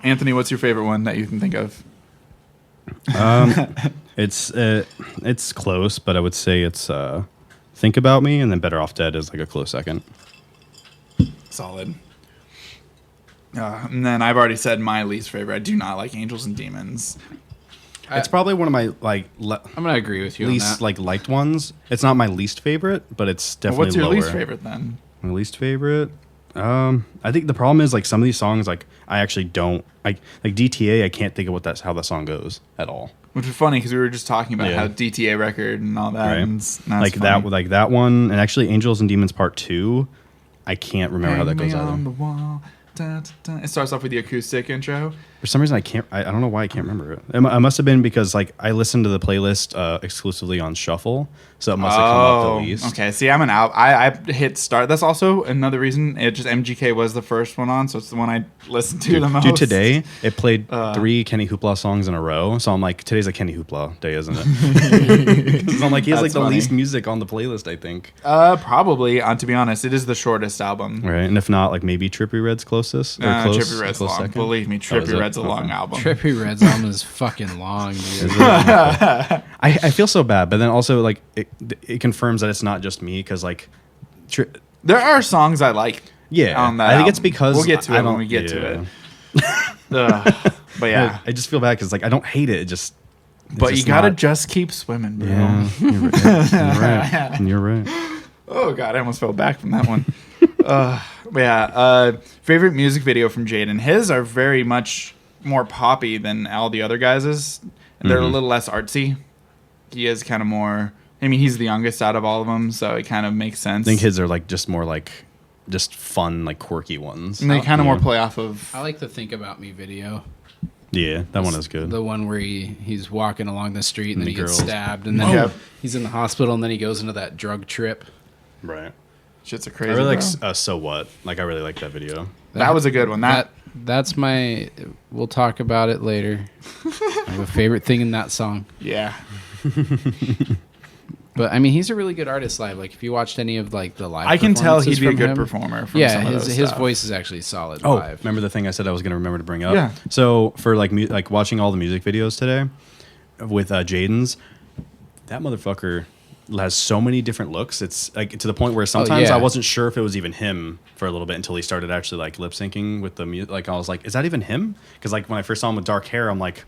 Anthony, what's your favorite one that you can think of? It's close, but I would say it's Think About Me, and then Better Off Dead is like a close second. Solid. And then I've already said my least favorite. I do not like Angels and Demons. It's probably one of my I'm gonna agree with you. Least on that. liked ones. It's not my least favorite, but it's definitely what's your lower. least favorite then? My least favorite. I think the problem is like some of these songs like I actually don't like DTA. I can't think of how that song goes at all. Which is funny because we were just talking about how DTA record and all that. Right. And like funny. that one, and actually Angels and Demons Part 2. I can't remember how that goes on the either. wall. Da, da, da. It starts off with the acoustic intro. For some reason, I don't know why I can't remember it. It must have been because like I listened to the playlist exclusively on shuffle, so it must have come up the least. Okay, see, I'm an out. I hit start. That's also another reason. It just MGK was the first one on, so it's the one I listened to the most. Dude, today it played 3 KennyHoopla songs in a row, so I'm like, today's a KennyHoopla day, isn't it? Because I'm like, he has like the least music on the playlist, I think. Probably. To be honest, it is the shortest album. Right, and if not, like maybe Trippy Red's closest. Trippy Red's long. Second. Believe me, Trippy Red's a long album. Trippy Red's album is fucking long, dude. I feel so bad, but then also like it confirms that it's not just me because like there are songs I like. Yeah, on that I think album. it's because we'll get to it when we get to it. But yeah, I just feel bad because like I don't hate it. It just but you gotta just keep swimming, bro. Yeah, you're right. You're right. Oh god, I almost fell back from that one. Favorite music video from Jaden. His are very much more poppy than all the other guys's. They're a little less artsy. He is kind of more. I mean, he's the youngest out of all of them, so it kind of makes sense. I think his are like just more like just fun, like quirky ones. And they kind of more play off of. I like the Think About Me video. Yeah, that one is good. The one where he's walking along the street and then he gets girls. stabbed and then he's in the hospital and then he goes into that drug trip. Right. Shit's a crazy. I really like So What. Like I really like that video. That was a good one. That's my. We'll talk about it later. I have a favorite thing in that song. Yeah. But I mean, he's a really good artist live. Like if you watched any of like the live, I can tell he'd be a from good him, performer. From Yeah, some of his stuff. voice is actually solid Oh, live. remember the thing I said I was going to remember to bring up? Yeah. So for like like watching all the music videos today with Jaden's, that motherfucker has so many different looks. It's like to the point where sometimes I wasn't sure if it was even him for a little bit until he started actually like lip syncing with the music. Like I was like, is that even him? Because like when I first saw him with dark hair, I'm like,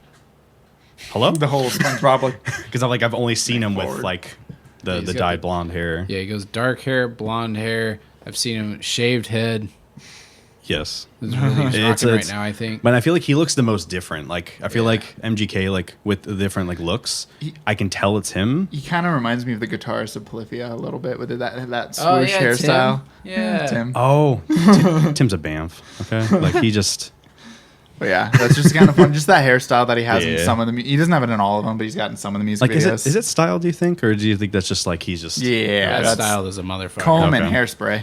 hello? The whole SpongeBob like Because I've only seen him with like the dyed blonde hair. Yeah, he goes dark hair, blonde hair. I've seen him shaved head. Yes. He's really rocking right now, I think. But I feel like he looks the most different. Like I feel like MGK, like with the different like looks, I can tell it's him. he kind of reminds me of the guitarist of Polyphia a little bit with that swoosh hairstyle. Yeah. Tim. Oh, Tim's a Banff. Okay, like he just. But yeah, that's just kind of fun. Just that hairstyle that he has in Yeah. some of the. He doesn't have it in all of them, but he's got in some of the music Like, videos. is it style? Do you think, or do you think that's just like he's just? Yeah, That that's style is a motherfucker. comb and Okay. hairspray.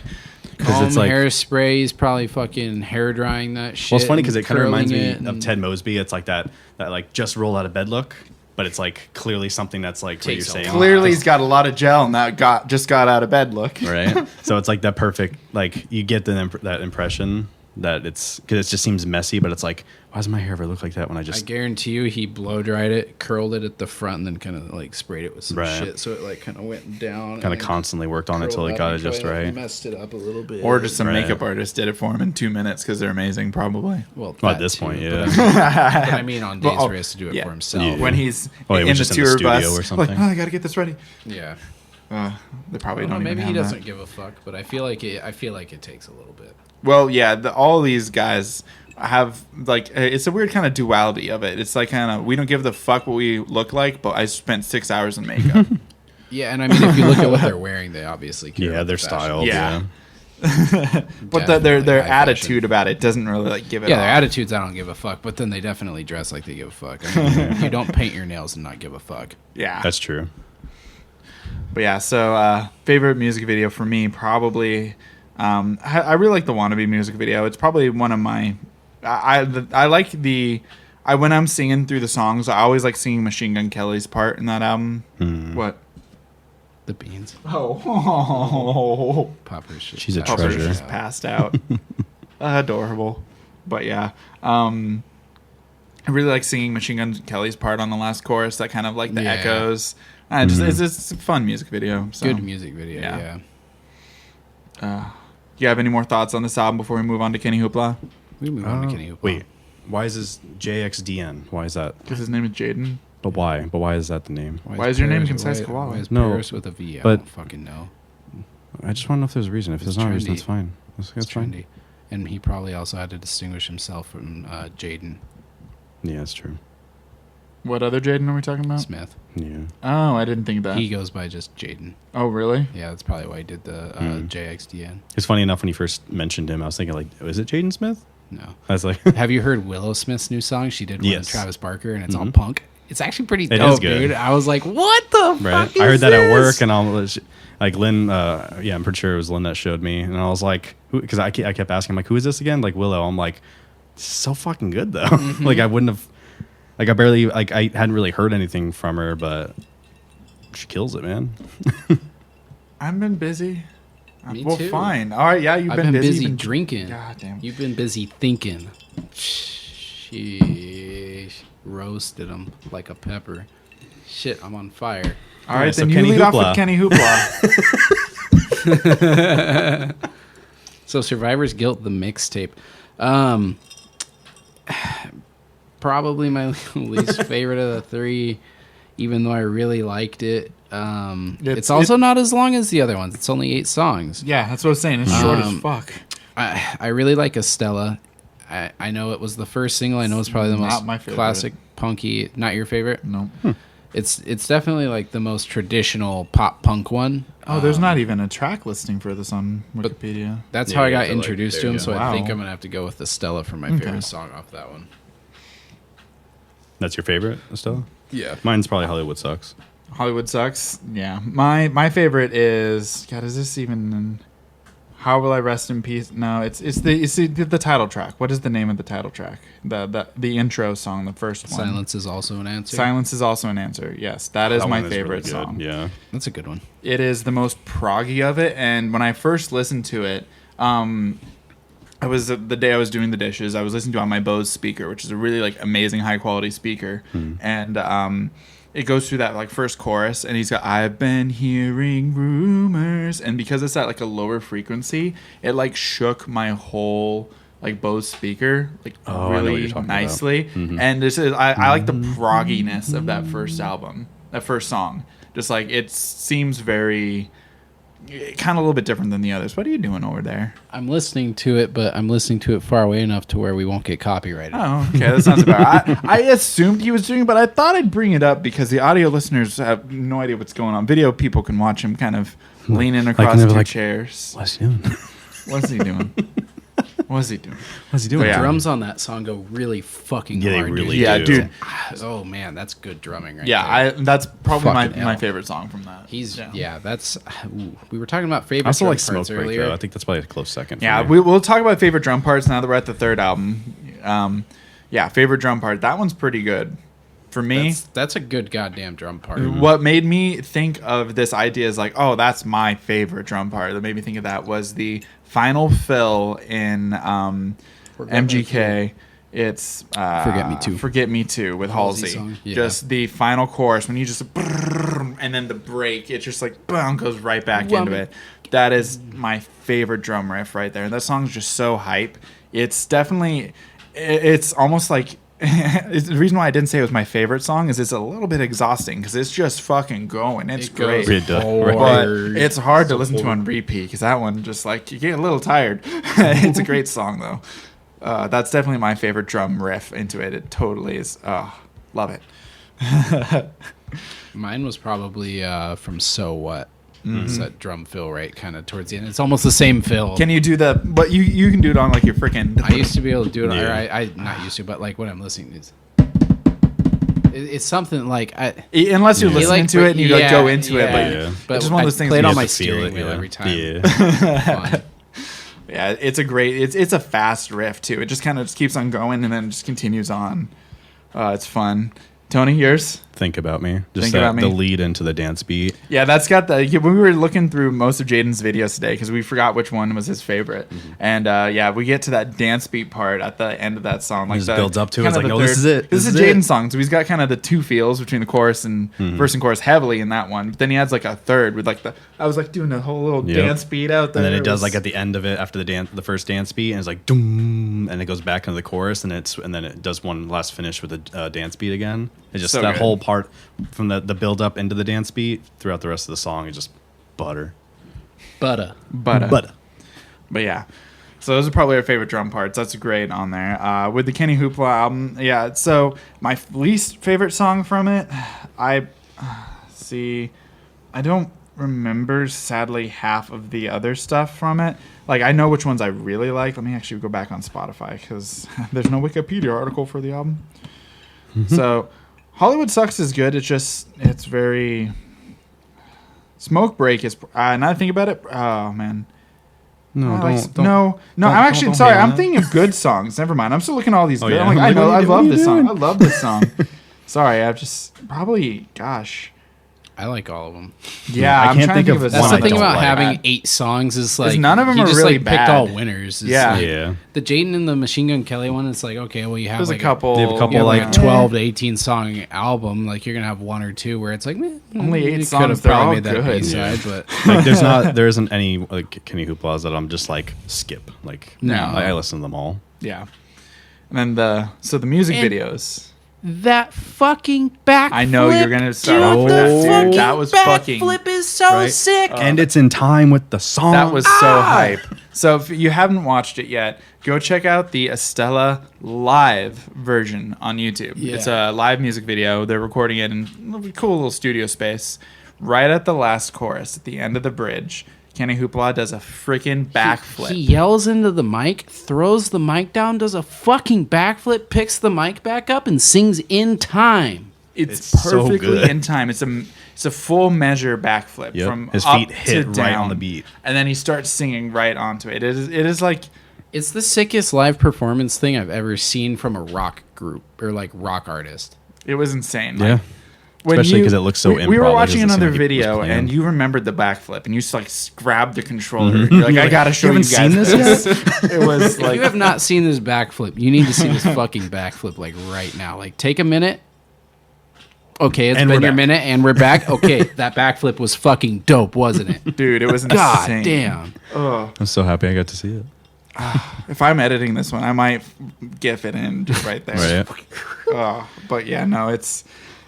Comb, it's like- hairspray. He's probably fucking hair drying that shit. Well, it's funny because it kind of curling reminds me it of and- Ted Mosby. It's like that like just roll out of bed look, but it's like clearly something that's like what you're Takes a saying. lot. Clearly, he's got a lot of gel and that just got out of bed look. Right. So it's like that perfect. Like you get that impression that it's because it just seems messy, but it's like, why does my hair ever look like that when I I just? guarantee you, he blow dried it, curled it at the front, and then kind of like sprayed it with some Right. shit, so it like kind of went down. Kind of constantly worked on it until it got it just right. Messed it up a little bit, Or just some Right. makeup artist did it for him in 2 minutes because they're amazing, probably. well Well, that at this too, point, but yeah. I mean, on days Well, where he has to do it yeah. for himself. Yeah. When he's Oh, he in was the just in the tour studio bus, or something? like, oh, I gotta get this ready. Yeah, They probably I don't don't know, even maybe have he that. doesn't give a fuck, but I feel like it takes a little bit. Well, yeah, all these guys have like it's a weird kind of duality of it. It's like kind of we don't give the fuck what we look like, but I spent 6 hours in makeup. Yeah, and I mean, if you look at what they're wearing, they obviously care Yeah, about their the fashion. style. Yeah. Yeah. But Definitely their high attitude fashion. about it doesn't really like give it. Yeah, off. their attitudes, I don't give a fuck, but then they definitely dress like they give a fuck. I mean, you don't paint your nails and not give a fuck. Yeah, That's true. But yeah, so favorite music video for me probably I really like the Wannabe music video. It's probably one of my. I like when I'm singing through the songs, I always like singing Machine Gun Kelly's part in that album. What? The beans. Oh. Popper's just She's a Popper's treasure. just passed out. Adorable. But yeah. I really like singing Machine Gun Kelly's part on the last chorus. That kind of like the echoes. It's a fun music video. So. Good music video, yeah. Do you have any more thoughts on this album before we move on to Kenny Hoopla? We move on to KennyHoopla. Wait, why is this jxdn? Why is that? Because his name is Jaden. But why? But why is that the name? Why is your name Paris- Concise why- Koala? Why is No, Paris with a V? I but- don't fucking know. I just want to know if there's a reason. If there's not a reason, trendy. that's fine. That's It's fine. trendy. And he probably also had to distinguish himself from Jaden Yeah, that's true. What other Jaden are we talking about? Smith. Yeah. Oh, I didn't think of that. He goes by just Jaden. Oh, really? Yeah, that's probably why he did the jxdn. It's funny enough when you first mentioned him, I was thinking like, is it Jaden Smith? No. I was like, Have you heard Willow Smith's new song? She did one with Yes. Travis Barker, and it's all punk. It's actually pretty It dope, is good. dude. I was like, what the right? fuck is I heard that this? at work, and like Lynn. I'm pretty sure it was Lynn that showed me, and I was like, because I kept asking, like, who is this again? Like Willow. I'm like, this is so fucking good though. Like I wouldn't have, like I barely, like I hadn't really heard anything from her, but she kills it, man. I've been busy. Me well, too. fine. All right, yeah, you've I've been busy. busy You've been- drinking. God damn. You've been busy thinking. Sheesh. Roasted him like a pepper. Shit, I'm on fire. All right, so then you Kenny lead off with Hoopla. Kenny Hoopla. So Survivor's Guilt, the mixtape. Probably my least favorite of the three, even though I really liked it. It's also not as long as the other ones. It's only 8 songs. Yeah, that's what I was saying. It's short as fuck. I really like Estella. I know it was the first single. I know it's probably the Not my most favorite. classic punky. Not your favorite? No. It's definitely like the most traditional pop punk one. Oh, there's not even a track listing for this on Wikipedia. That's Yeah, how I you got have to, like, introduced there to you him. go. So I Wow. think I'm gonna have to go with Estella for my favorite song off that one. That's your favorite, Estella? Yeah. Mine's probably Hollywood Sucks. Hollywood Sucks. Yeah, my favorite is God. Is this even? How Will I Rest in Peace? No, it's the title track. What is the name of the title track? The intro song, the first one. Silence is also an answer. Silence is also an answer. Yes, that is That my one favorite really good. song. Yeah. That's a good one. It is the most proggy of it, and when I first listened to it, I was the day I was doing the dishes. I was listening to it on my Bose speaker, which is a really like amazing high quality speaker, and it goes through that like first chorus, and he's got "I've been hearing rumors," and because it's at like a lower frequency, it like shook my whole like Bose speaker like Oh, I know what you're really talking nicely. And this is I like the progginess of that first album, that first song. Just like it seems very kind of a little bit different than the others. What are you doing over there? I'm listening to it, but I'm listening to it far away enough to where we won't get copyrighted. Oh, okay, that sounds about right. I assumed he was doing it, but I thought I'd bring it up because the audio listeners have no idea what's going on. Video people can watch him kind of leaning across they're two like, chairs. What's he doing? What's he doing? What's he doing? What's he The doing? Yeah. drums on that song go really fucking Yeah, they hard. really Yeah, do. dude. Oh man, that's good drumming right Yeah, there. that's probably my Fucking hell. favorite song from that. That's we were talking about favorite I also drum like Smoke parts Break, earlier. though. I think that's probably a close second. for Yeah, me. we'll talk about favorite drum parts now that we're at the third album. Yeah, favorite drum part. That one's pretty good. For me, That's a good goddamn drum part. what made me think of this idea is like, oh, that's my favorite drum part. That made me think of that was the final fill in MGK. It's Forget Me Too with Halsey Halsey. song? Yeah. Just the final chorus when you just and then the break, it just like boom, goes right back into it. That is my favorite drum riff right there. That song's just so hype. It's definitely, it's almost like. The reason why I didn't say it was my favorite song is it's a little bit exhausting because it's just fucking going. It's It goes great. It does. hard. But it's hard to listen to on repeat because that one just like you get a little tired. It's a great song though. That's definitely my favorite drum riff into it. It totally is. Love it. Mine was probably from So What. It's that drum fill right kind of towards the end. It's almost the same fill. Can you do the? But you can do it on like your freaking. I used to be able to do it. Yeah. Or I not used to, but like when I'm listening, it's something like Unless you're listening to it and you like go into it, yeah. but it's just one of those things play it you on have my to feel steering it, wheel yeah. every time. Yeah. Fun. Yeah, it's a fast riff too. It just kind of just keeps on going and then just continues on. It's fun. Tony, yours? Think About Me. Think About Me. The lead into the dance beat. Yeah, that's got the. When we were looking through most of Jaden's videos today, because we forgot which one was his favorite, and we get to that dance beat part at the end of that song. Like it just builds up to it. It's like, no, third, this is it. This is Jaden's song, so he's got kind of the two feels between the chorus and verse and chorus heavily in that one. But then he adds like a third with like I was like doing a whole little dance beat out there. And then it does like at the end of it after the first dance beat, and it's like doom, and it goes back into the chorus, and then it does one last finish with a dance beat again. It's just so that good. Whole part from the build up into the dance beat throughout the rest of the song is just butter. Butter. But yeah. So those are probably our favorite drum parts. That's great on there. With the KennyHoopla album, yeah. So my least favorite song from it, I don't remember, sadly, half of the other stuff from it. Like, I know which ones I really like. Let me actually go back on Spotify because there's no Wikipedia article for the album. So Hollywood Sucks is good. It's very... Smoke Break is... now that I think about it... Oh, man. I'm actually sorry. I'm thinking of good songs. Never mind. I'm still looking at all these good. Yeah. I'm like, I love this song. I love this song. Sorry, I've just... Probably... Gosh... I like all of them. Yeah, I can't think of That's one the I thing don't about like. having 8 songs is like none of them he are just really like bad. picked all winners. It's Yeah. like, Yeah. the Jaden and the Machine Gun Kelly one, it's like, okay, well you have There's like a couple... They have a couple, you have like like, a 12 to 18 song album. Like you're gonna have one or two where it's like Only 8 you songs, could have they're probably all made that good. B-side, but Like there isn't any like Kenny Hooplas that I'm just like skip. Like No. I listen to them all. Yeah. And then the music videos... that fucking backflip. I know you're gonna start off with that, dude. That was fucking... backflip is so sick. And it's in time with the song. That was so hype. So if you haven't watched it yet, go check out the Estella live version on YouTube. Yeah. It's a live music video. They're recording it in a cool little studio space. Right at the last chorus, at the end of the bridge, Kenny Hoopla does a freaking backflip. He yells into the mic, throws the mic down, does a fucking backflip, picks the mic back up, and sings in time. It's so perfectly good. in time. It's a full measure backflip from his up feet hit to right down, on the beat, and then he starts singing right onto it. It is like It's the sickest live performance thing I've ever seen from a rock group or like rock artist. it was insane. yeah. Like, when Especially because it looks so we were improv, like, watching it doesn't another seem like he was video playing. and you remembered the backflip and you just like grabbed the controller. You're like, I gotta show you haven't guys seen this It was If like you have not seen this backflip, you need to see this fucking backflip like right now. Like take a minute. Okay, it's And been we're your back. minute and we're back. Okay, that backflip was fucking dope, wasn't it? dude, it was God insane. damn. I'm so happy I got to see it. If I'm editing this one, I might gif it in just right there. Right. But yeah, no, it's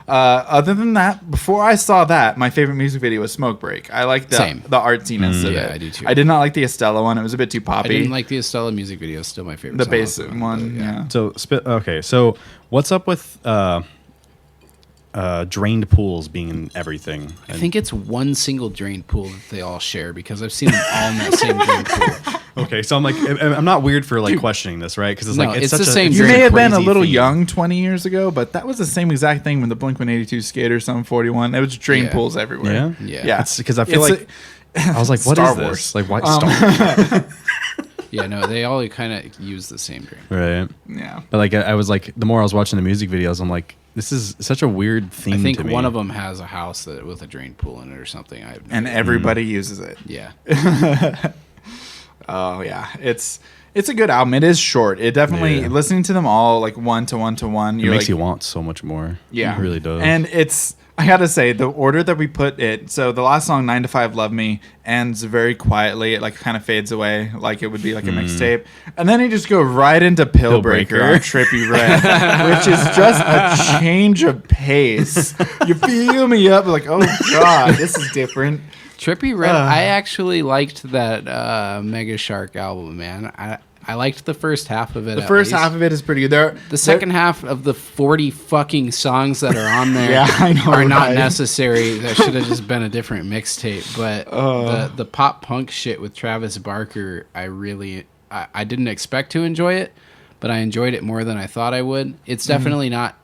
other than that, before I saw that, my favorite music video was Smoke Break. I like the Same. artsiness of Yeah, it. I do too. I did not like the Estella one. It was a bit too I poppy. didn't like the Estella music video. It's still my favorite the song bass off of it, one. but Yeah. So okay. So what's up with drained pools being in everything? I think it's one single drained pool that they all share because I've seen them all in that same drained pool. Okay, so I'm like, I'm not weird for like questioning this, right? Because it's No, like it's such the a, same it's You such may a have been a crazy little theme. young 20 years ago, but that was the same exact thing when the Blink-182 skater, some 41. It was drain Yeah. pools everywhere. Yeah, Yeah. It's because I feel It's like I was like, what Star is this? Wars. Like, why Star Yeah, no, they all kind of use the same drain. Right. Yeah. But like, I was like, the more I was watching the music videos, I'm like, this is such a weird theme. I think to me. one of them has a house that with a drain pool in it or something. And everybody uses it. yeah, Oh yeah, it's a good album. It is short. It definitely listening to them all like one to one. It makes you want so much more. Yeah, it really does. And it's I gotta say the order that we put it. So the last song 9 to 5 Love Me ends very quietly. It like kind of fades away like it would be like a mixtape, and then you just go right into Pill Breaker on Trippy Red, which is just a change of pace. You feel me up like, oh god, this is different. Trippy Red. I actually liked that Mega Shark album, man. I liked the first half of it. The first half of it is pretty good. The second half of the 40 fucking songs that are on there Yeah, I know, are not right? necessary. That should have just been a different mixtape. But the pop punk shit with Travis Barker, I didn't expect to enjoy it, but I enjoyed it more than I thought I would. It's definitely not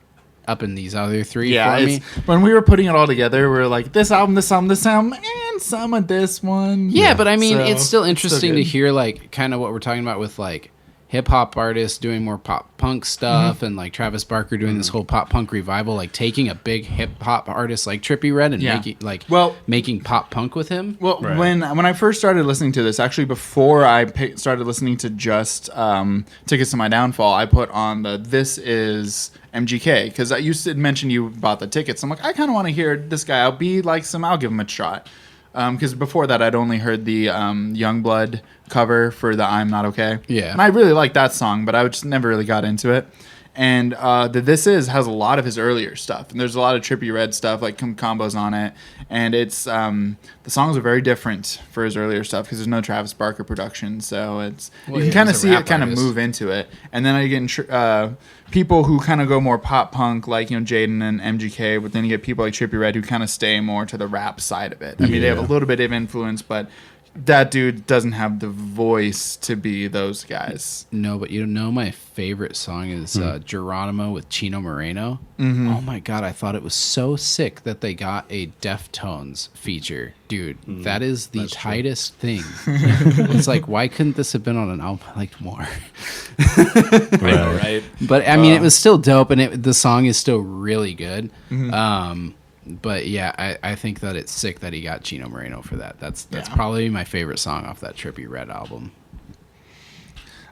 up in these other three for me. When we were putting it all together, we were like, this album, and some of this one. Yeah, but I mean, So, it's still interesting to good. hear like kind of what we're talking about with like hip hop artists doing more pop punk stuff, and like Travis Barker doing this whole pop punk revival, like taking a big hip hop artist like Trippy Red and making pop punk with him. Well, when I first started listening to this, actually before I started listening to just Tickets to My Downfall, I put on the This Is MGK, because you said mentioned you bought the tickets. I'm like, I kind of want to hear this guy. I'll give him a shot. Because before that, I'd only heard the Youngblood cover for the I'm Not Okay. Yeah. And I really liked that song, but I just never really got into it. And the This Is has a lot of his earlier stuff. And there's a lot of Trippy Red stuff, like combos on it. And it's the songs are very different for his earlier stuff because there's no Travis Barker production. So it's you can kind of see it kind of move into it. And then I get people who kind of go more pop punk, like Jaden and MGK. But then you get people like Trippy Red who kind of stay more to the rap side of it. I mean, they have a little bit of influence, but that dude doesn't have the voice to be those guys. No, but my favorite song is Geronimo with Chino Moreno. Mm-hmm. Oh my God, I thought it was so sick that they got a Deftones feature. Dude, that is the tightest thing. It's like, why couldn't this have been on an album I liked more? Right. But I mean, it was still dope, and the song is still really good. Mm-hmm. But yeah, I think that it's sick that he got Chino Moreno for that. That's probably my favorite song off that Trippy Red album.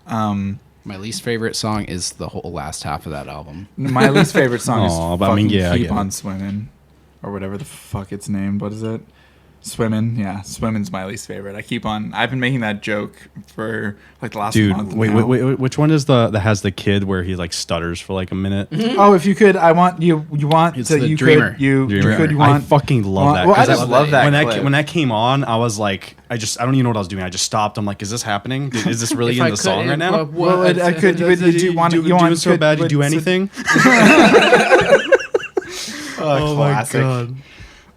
My least favorite song is the whole last half of that album. My least favorite song is Keep I On Swimming, or whatever the fuck it's named. What is it? Swimmin', yeah, Swimmin's my least favorite. I've been making that joke for like the last month. Wait, which one is that has the kid where he like stutters for like a minute? Oh, if you could, I want you want it's to the you Dreamer. could you Dreamer. could you want I fucking love that. Well, I just love that clip. When that came on, I was like, I don't even know what I was doing. I just stopped. I'm like, is this happening? Is this really in the song right now? Well, I could. Do you want so bad to do anything? Oh classic. My God.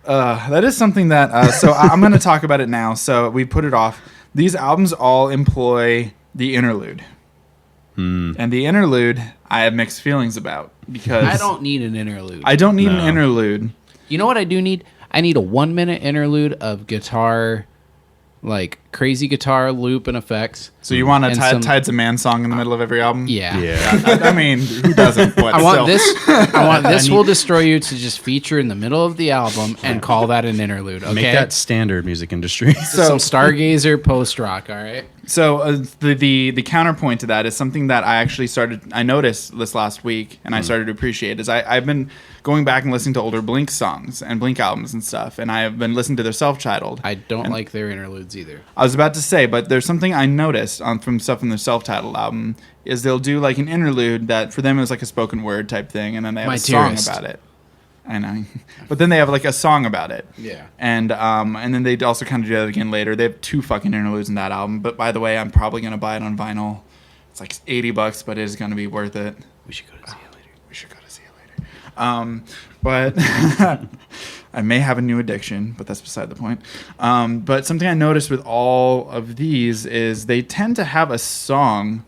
That is something that so I'm going to talk about it now. So we put it off. These albums all employ the interlude, and the interlude I have mixed feelings about because I don't need an interlude. I don't need an interlude. You know what I do need? I need a 1 minute interlude of guitar, like crazy guitar loop and effects. So you want a Tides of Man song in the middle of every album? Yeah. I mean, who doesn't? But I want this Will Destroy You to just feature in the middle of the album and call that an interlude. Okay, make that standard music industry. So some Stargazer post rock. All right. So the counterpoint to that is something that I noticed this last week, and I started to appreciate is I've been going back and listening to older Blink songs and Blink albums and stuff, and I have been listening to their self-titled. I don't like their interludes either. I was about to say, but there's something I noticed from stuff from their self-titled album is they'll do like an interlude that for them is like a spoken word type thing, and then they have a song about it. I know, but then they have like a song about it. Yeah, and then they also kind of do that again later. They have 2 fucking interludes in that album. But by the way, I'm probably gonna buy it on vinyl. It's like $80, but it is gonna be worth it. We should go to see it later. We should go to see it later. But I may have a new addiction, but that's beside the point. But something I noticed with all of these is they tend to have a song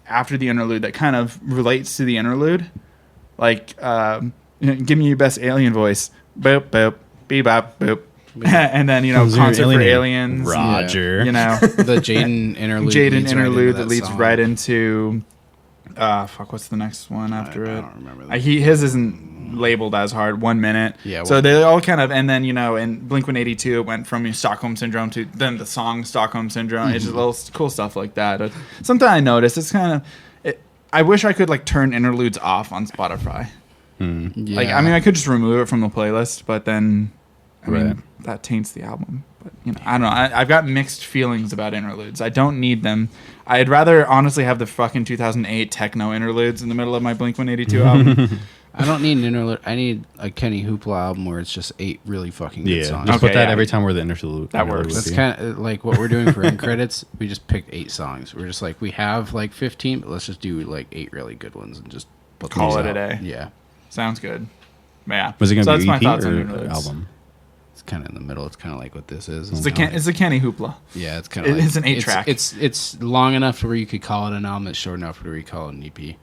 after the interlude that kind of relates to the interlude. Like, give me your best alien voice. Boop, boop, bebop, boop. And then, Concert for Aliens. Roger. The Jaden interlude. That leads right into... what's the next one after it? I don't remember that. His isn't labeled as hard. 1 minute. Yeah. So they all kind of, and then in Blink-182, it went from Stockholm Syndrome to then the song Stockholm Syndrome. It's just little cool stuff like that. Something I noticed. It's kind of, I wish I could like turn interludes off on Spotify. Yeah. Like, I mean, I could just remove it from the playlist, but then, I mean, that taints the album. But I don't know. I've got mixed feelings about interludes. I don't need them. I'd rather honestly have the fucking 2008 techno interludes in the middle of my Blink-182 album. I don't need an interlude. I need a KennyHoopla album where it's just 8 really fucking good songs. Just put that every time we're the interlude. That works. That's kind of like what we're doing for end credits. We just picked 8 songs. We're just like, we have like 15, but let's just do like 8 really good ones and just call it a day. Yeah. Sounds good. Yeah. Was it going to be my EP thoughts on or interludes. album? It's kind of in the middle. It's kind of like what this is. It's a KennyHoopla. Yeah, it's kind of. It's an 8-track. It's long enough where you could call it an album. It's short enough where you call it an EP.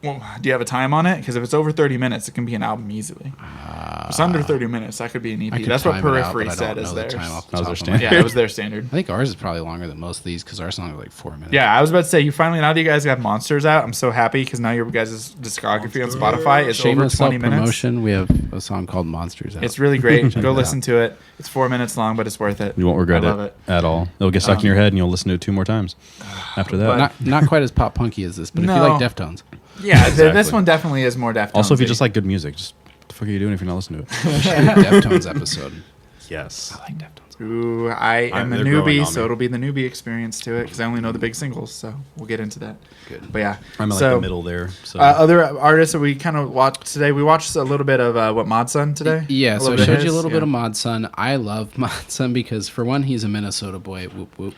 Well, do you have a time on it? Because if it's over 30 minutes, it can be an album easily. If it's under 30 minutes, that could be an EP. That's what Periphery said is theirs. standard. Yeah, it was their standard. I think ours is probably longer than most of these because our songs are like 4 minutes. Yeah, I was about to say, you finally, now that you guys got Monsters out, I'm so happy because now your guys' discography on Spotify is over 20 minutes. Promotion. We have a song called Monsters out. It's really great. Go listen to it. It's 4 minutes long, but it's worth it. You won't regret it at all. It'll get stuck in your head, and you'll listen to it 2 more times after that. Not quite as pop punky as this, but if you like Deftones. Yeah, this one definitely is more Deftones. Also, if you just like good music, just what the fuck are you doing if you're not listening to it? We should do a Deftones episode. Yes. I like Deftones. Ooh, I am a newbie, so it'll be the newbie experience to it because I only know the big singles, so we'll get into that. Good. But yeah, I'm in like the middle there. So. Other artists that we kind of watched today, we watched a little bit of what Mod Sun today. Yeah, so I showed you a little bit of Mod Sun. I love Mod Sun because for one, he's a Minnesota boy. Whoop whoop.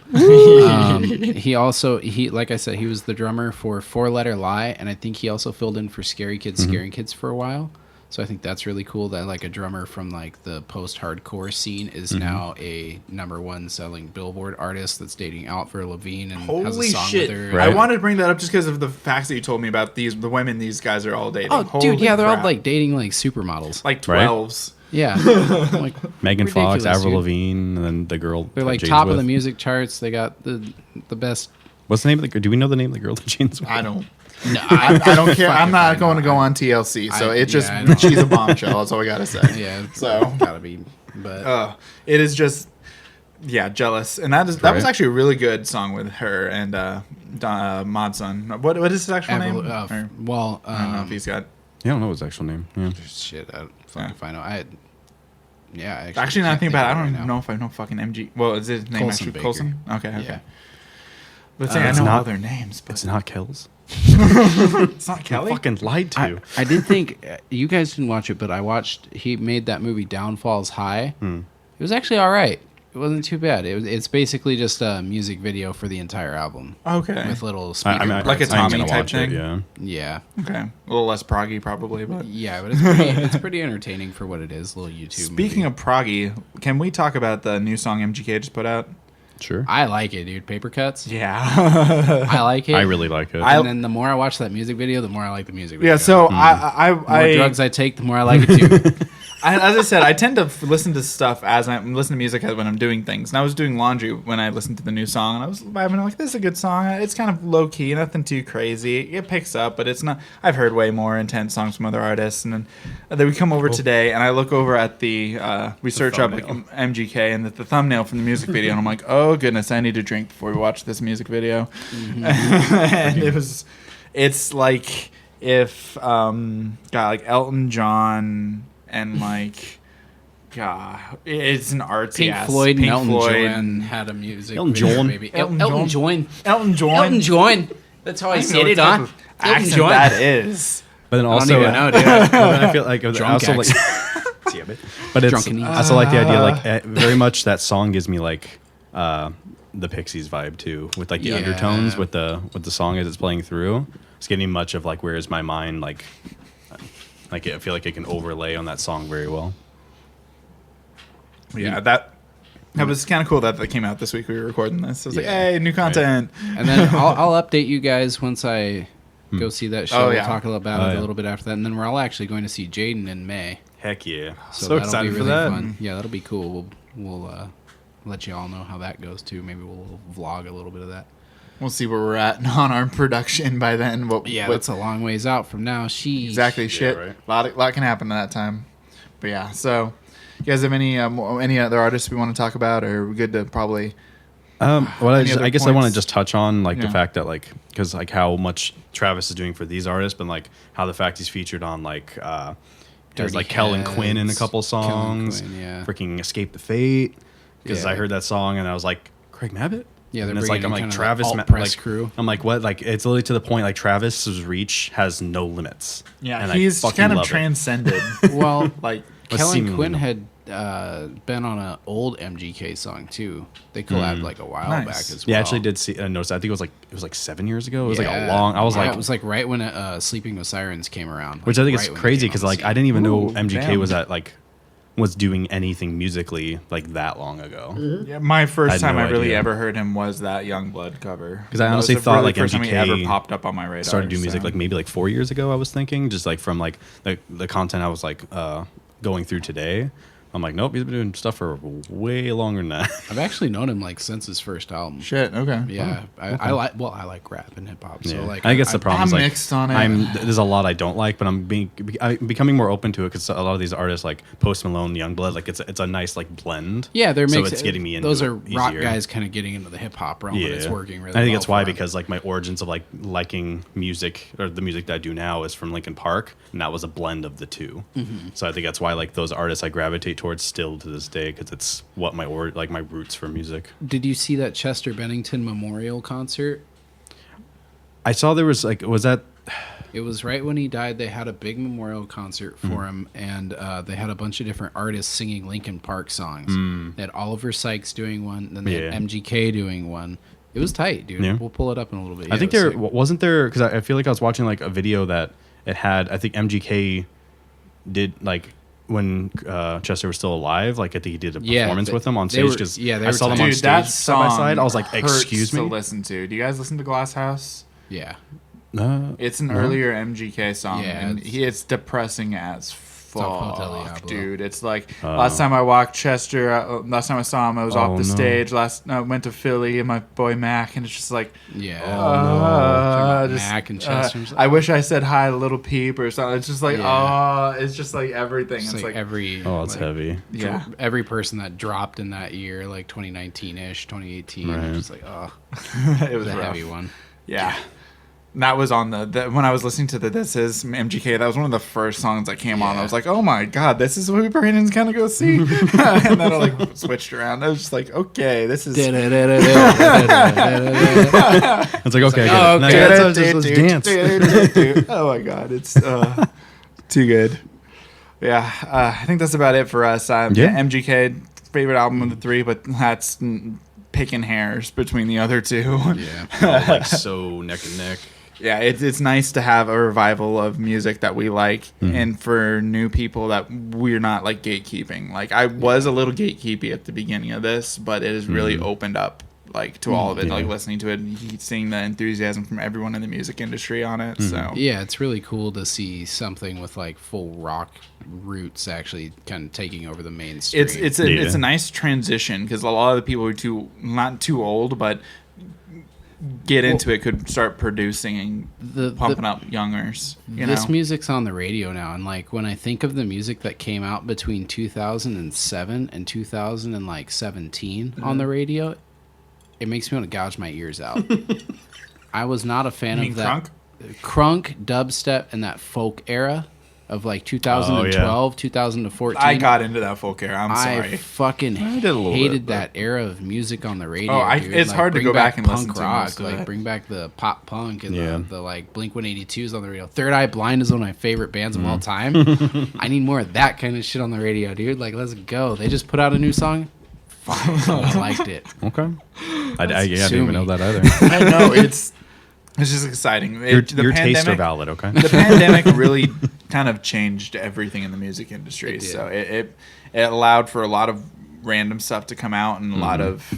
He like I said, he was the drummer for Four Letter Lie, and I think he also filled in for Scary Kids, Scaring Kids for a while. So I think that's really cool that like a drummer from like the post-hardcore scene is now a #1 selling Billboard artist that's dating Avril Lavigne and has a song with her. Right. I wanted to bring that up just because of the facts that you told me about the women these guys are all dating. Oh, dude, yeah, they're all like dating like supermodels, like 12s. Right? Yeah, like Megan Fox, Avril Lavigne, and then the girl. They're like top of the music charts. They got the best. What's the name of the? Do we know the name of the girl that Jane's with? I don't. No, I don't care. I'm not going to go on TLC, so she's a bombshell. That's all I gotta say. Yeah, so gotta be. But it is just jealous, and that was actually a really good song with her and Mod Sun. What is his actual name? I don't know if he's got. Yeah, I don't know his actual name. Yeah. Shit, if I know. Actually, now I think about it, I don't know if I know fucking MG. Well, is his name Colson actually Colson? Okay. Yeah. Let's say I know other names, but it's not Kells. It's not Kelly. Fucking lied to you. I did think you guys didn't watch it, but I watched. He made that movie Downfalls High. It was actually all right. It wasn't too bad. It's basically just a music video for the entire album. Okay. With little speaker like a Tommy type thing. Yeah. Okay. A little less proggy probably, but yeah, but it's pretty entertaining for what it is. A little YouTube. Speaking of proggy, can we talk about the new song MGK just put out? Sure. I like it, dude. Paper Cuts. Yeah. I like it. I really like it. And then the more I watch that music video, the more I like the music video. Yeah, so the more drugs I take, the more I like it too. As I said, I tend to listen to stuff as I'm listening to music when I'm doing things. And I was doing laundry when I listened to the new song, and I was vibing like, this is a good song. It's kind of low key, nothing too crazy. It picks up, but it's not. I've heard way more intense songs from other artists, and then we come over today, and I look over at the we search up like MGK and the thumbnail from the music video, and I'm like, oh goodness, I need to drink before we watch this music video. And it's like if like Elton John. And like, God, it's an artsy Pink ass. Floyd and Elton John had a music video, maybe. Elton John. Elton John. That's how I said it, huh? Elton John. That is. But then also, I don't even know, dude. I feel like I also like. Damn it. But it's I also like the idea, like very much that song gives me like the Pixies vibe too, with like the undertones with the song as it's playing through. It's getting much of like where is my mind like I feel like it can overlay on that song very well. Yeah, that was kind of cool that came out this week. We were recording this. I was like, hey, new content. Right. And then I'll update you guys once I go see that show. We'll talk about it a little bit after that. And then we're all actually going to see Jaden in May. Heck yeah. So excited for that. Fun. Yeah, that'll be cool. We'll let you all know how that goes too. Maybe we'll vlog a little bit of that. We'll see where we're at on our production by then. That's a long ways out from now. Exactly. Shit. Right. A lot can happen at that time. But yeah, so you guys have any other artists we want to talk about, or are we good to probably? I guess I want to just touch on like the fact that like because like how much Travis is doing for these artists, but like how the fact he's featured on like there's like Kel and Quinn in a couple songs, freaking Escape the Fate because I heard that song and I was like Craig Mabbitt. Yeah, and it's like I'm like Travis press crew. I'm like what? Like it's literally to the point like Travis's reach has no limits. Yeah, and he's kind of transcended. Well, like Kellen Quinn had been on an old MGK song too. They collabed like a while back as well. Yeah, I actually did see notice. I think it was like 7 years ago. It was like a long. I was like, it was like right when Sleeping with Sirens came around. Which I think is crazy because like I didn't even know MGK was at like was doing anything musically like that long ago. Yeah, my first time no I really idea. ever heard him was that Youngblood cover. Because I honestly That was thought really like the first time he ever MGK popped up on my radar. started doing music like maybe like 4 years ago. I was thinking just like from like the content I was like going through today. I'm like, nope, he's been doing stuff for way longer than that. I've actually known him like since his first album. Shit. Okay. Yeah, I like rap and hip hop. So like, I guess the problem I'm is like mixed on it. There's a lot I don't like, but I'm becoming more open to it because a lot of these artists like Post Malone, Youngblood, like it's a nice like blend. Yeah, they're so mixed. it's getting me into those are it rock easier. guys kind of getting into the hip hop realm. Yeah, And it's working really. I think well that's why for 'em. because like my origins of like liking music or the music that I do now is from Linkin Park, and that was a blend of the two. Mm-hmm. So I think that's why like those artists I gravitate towards still to this day because it's what my roots for music. Did you see that Chester Bennington memorial concert? I saw there was like that. It was right when he died. They had a big memorial concert for him, and they had a bunch of different artists singing Linkin Park songs. They had Oliver Sykes doing one, then they had MGK doing one. It was tight, dude. Yeah. We'll pull it up in a little bit. I think there wasn't there because I feel like I was watching like a video that it had. I think MGK did like when Chester was still alive. Like I think he did a performance with him on stage because I saw them on Dude, stage that side by side. I was like, hurts excuse me. to listen to. Do you guys listen to Glass House? Yeah. It's an earlier MGK song, Yeah, and it's depressing as Hotel fuck, Diablo. dude. It's like last time I walked Chester, last time I saw him, I was off the stage. I went to Philly and my boy Mac, and it's just like, Mac and Chester. I wish I said hi to Little Peep or something. It's just like, it's just like everything. It's It's like every. It's heavy. yeah. Every person that dropped in that year, like 2019-ish, 2018, Right. it's just like, It was a rough. heavy one. Yeah. And that was on the when I was listening to the This Is MGK, that was one of the first songs that came on. I was like, oh my God, this is what Brandon's going to go see. And then I like switched around. I was just like, okay, this is... It's like okay, let's dance. Oh my God, it's too good. Yeah, I think that's about it for us. MGK, favorite album of the three, but that's picking hairs between the other two. Yeah. Like so neck and neck. Yeah, it's nice to have a revival of music that we like, and for new people that we're not like gatekeeping. Like I was a little gatekeepy at the beginning of this, but it has really opened up like to all of it. Like listening to it, seeing the enthusiasm from everyone in the music industry on it. So Yeah, it's really cool to see something with like full rock roots actually kind of taking over the mainstream. it's a nice transition because a lot of the people who are not too old, but get into it could start producing and pumping up youngers. This music's on the radio now, and like when I think of the music that came out between 2007 and 2017 on the radio, it makes me want to gouge my ears out. I was not a fan of that crunk, dubstep, and that folk era of like 2012, 2014. I got into that folk era. I'm sorry. I fucking hated that era of music on the radio. Dude. It's hard to go back and listen punk to rock. most of Like it. bring back the pop punk and the like Blink 182s on the radio. Third Eye Blind is one of my favorite bands of all time. I need more of that kind of shit on the radio, dude. Like let's go. They just put out a new song. Fine. I liked it. Okay. I didn't even know that either. I know it's just exciting. Your tastes are valid, okay? The pandemic really kind of changed everything in the music industry. So it allowed for a lot of random stuff to come out and a lot of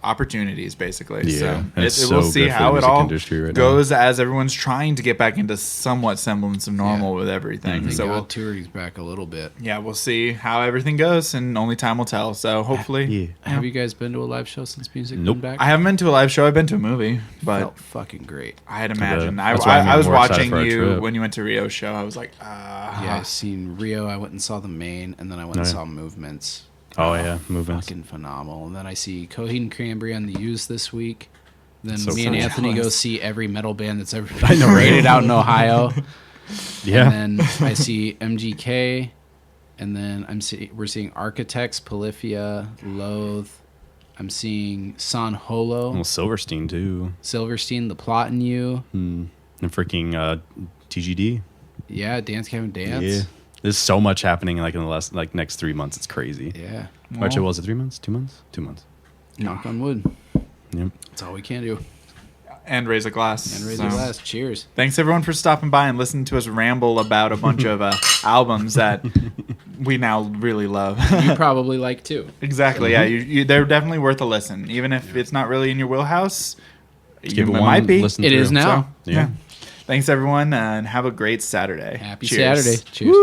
opportunities, basically. Yeah, So we'll see how it all goes as everyone's trying to get back into somewhat semblance of normal with everything. So we'll touring's back a little bit. Yeah, we'll see how everything goes, and only time will tell. So hopefully, Have you guys been to a live show since music Nope. been back? I haven't been to a live show. I've been to a movie, but felt fucking great. I'd imagine. That's why I'm I was more excited watching for our you trip. when you went to Rio's show. I was like, Yeah, I seen Rio. I went and saw the main, and then I went and saw Movements. Oh yeah, movements. Fucking phenomenal. And then I see Coheed and Cranberry on the Used this week. Then So me and cool. Anthony go see every metal band that's ever been rated out in Ohio. Yeah. And then I see MGK, and then we're seeing Architects, Polyphia, Loathe. I'm seeing San Holo, Well, Silverstein too. Silverstein, The Plot in You. And freaking TGD. Yeah, Dance Gavin Dance. Yeah. There's so much happening like in the last next 3 months. It's crazy. Yeah. Actually, was it 3 months? 2 months? 2 months. Knock on wood. Yep. That's all we can do. and raise a glass. And raise a glass. Cheers. Thanks everyone for stopping by and listening to us ramble about a bunch of albums that we now really love. You probably like too. Exactly. Yeah, they're definitely worth a listen, even if it's not really in your wheelhouse. Give It it might be. listen It through. is now. So, yeah. Thanks everyone, and have a great Saturday. Happy Cheers. Saturday. Cheers.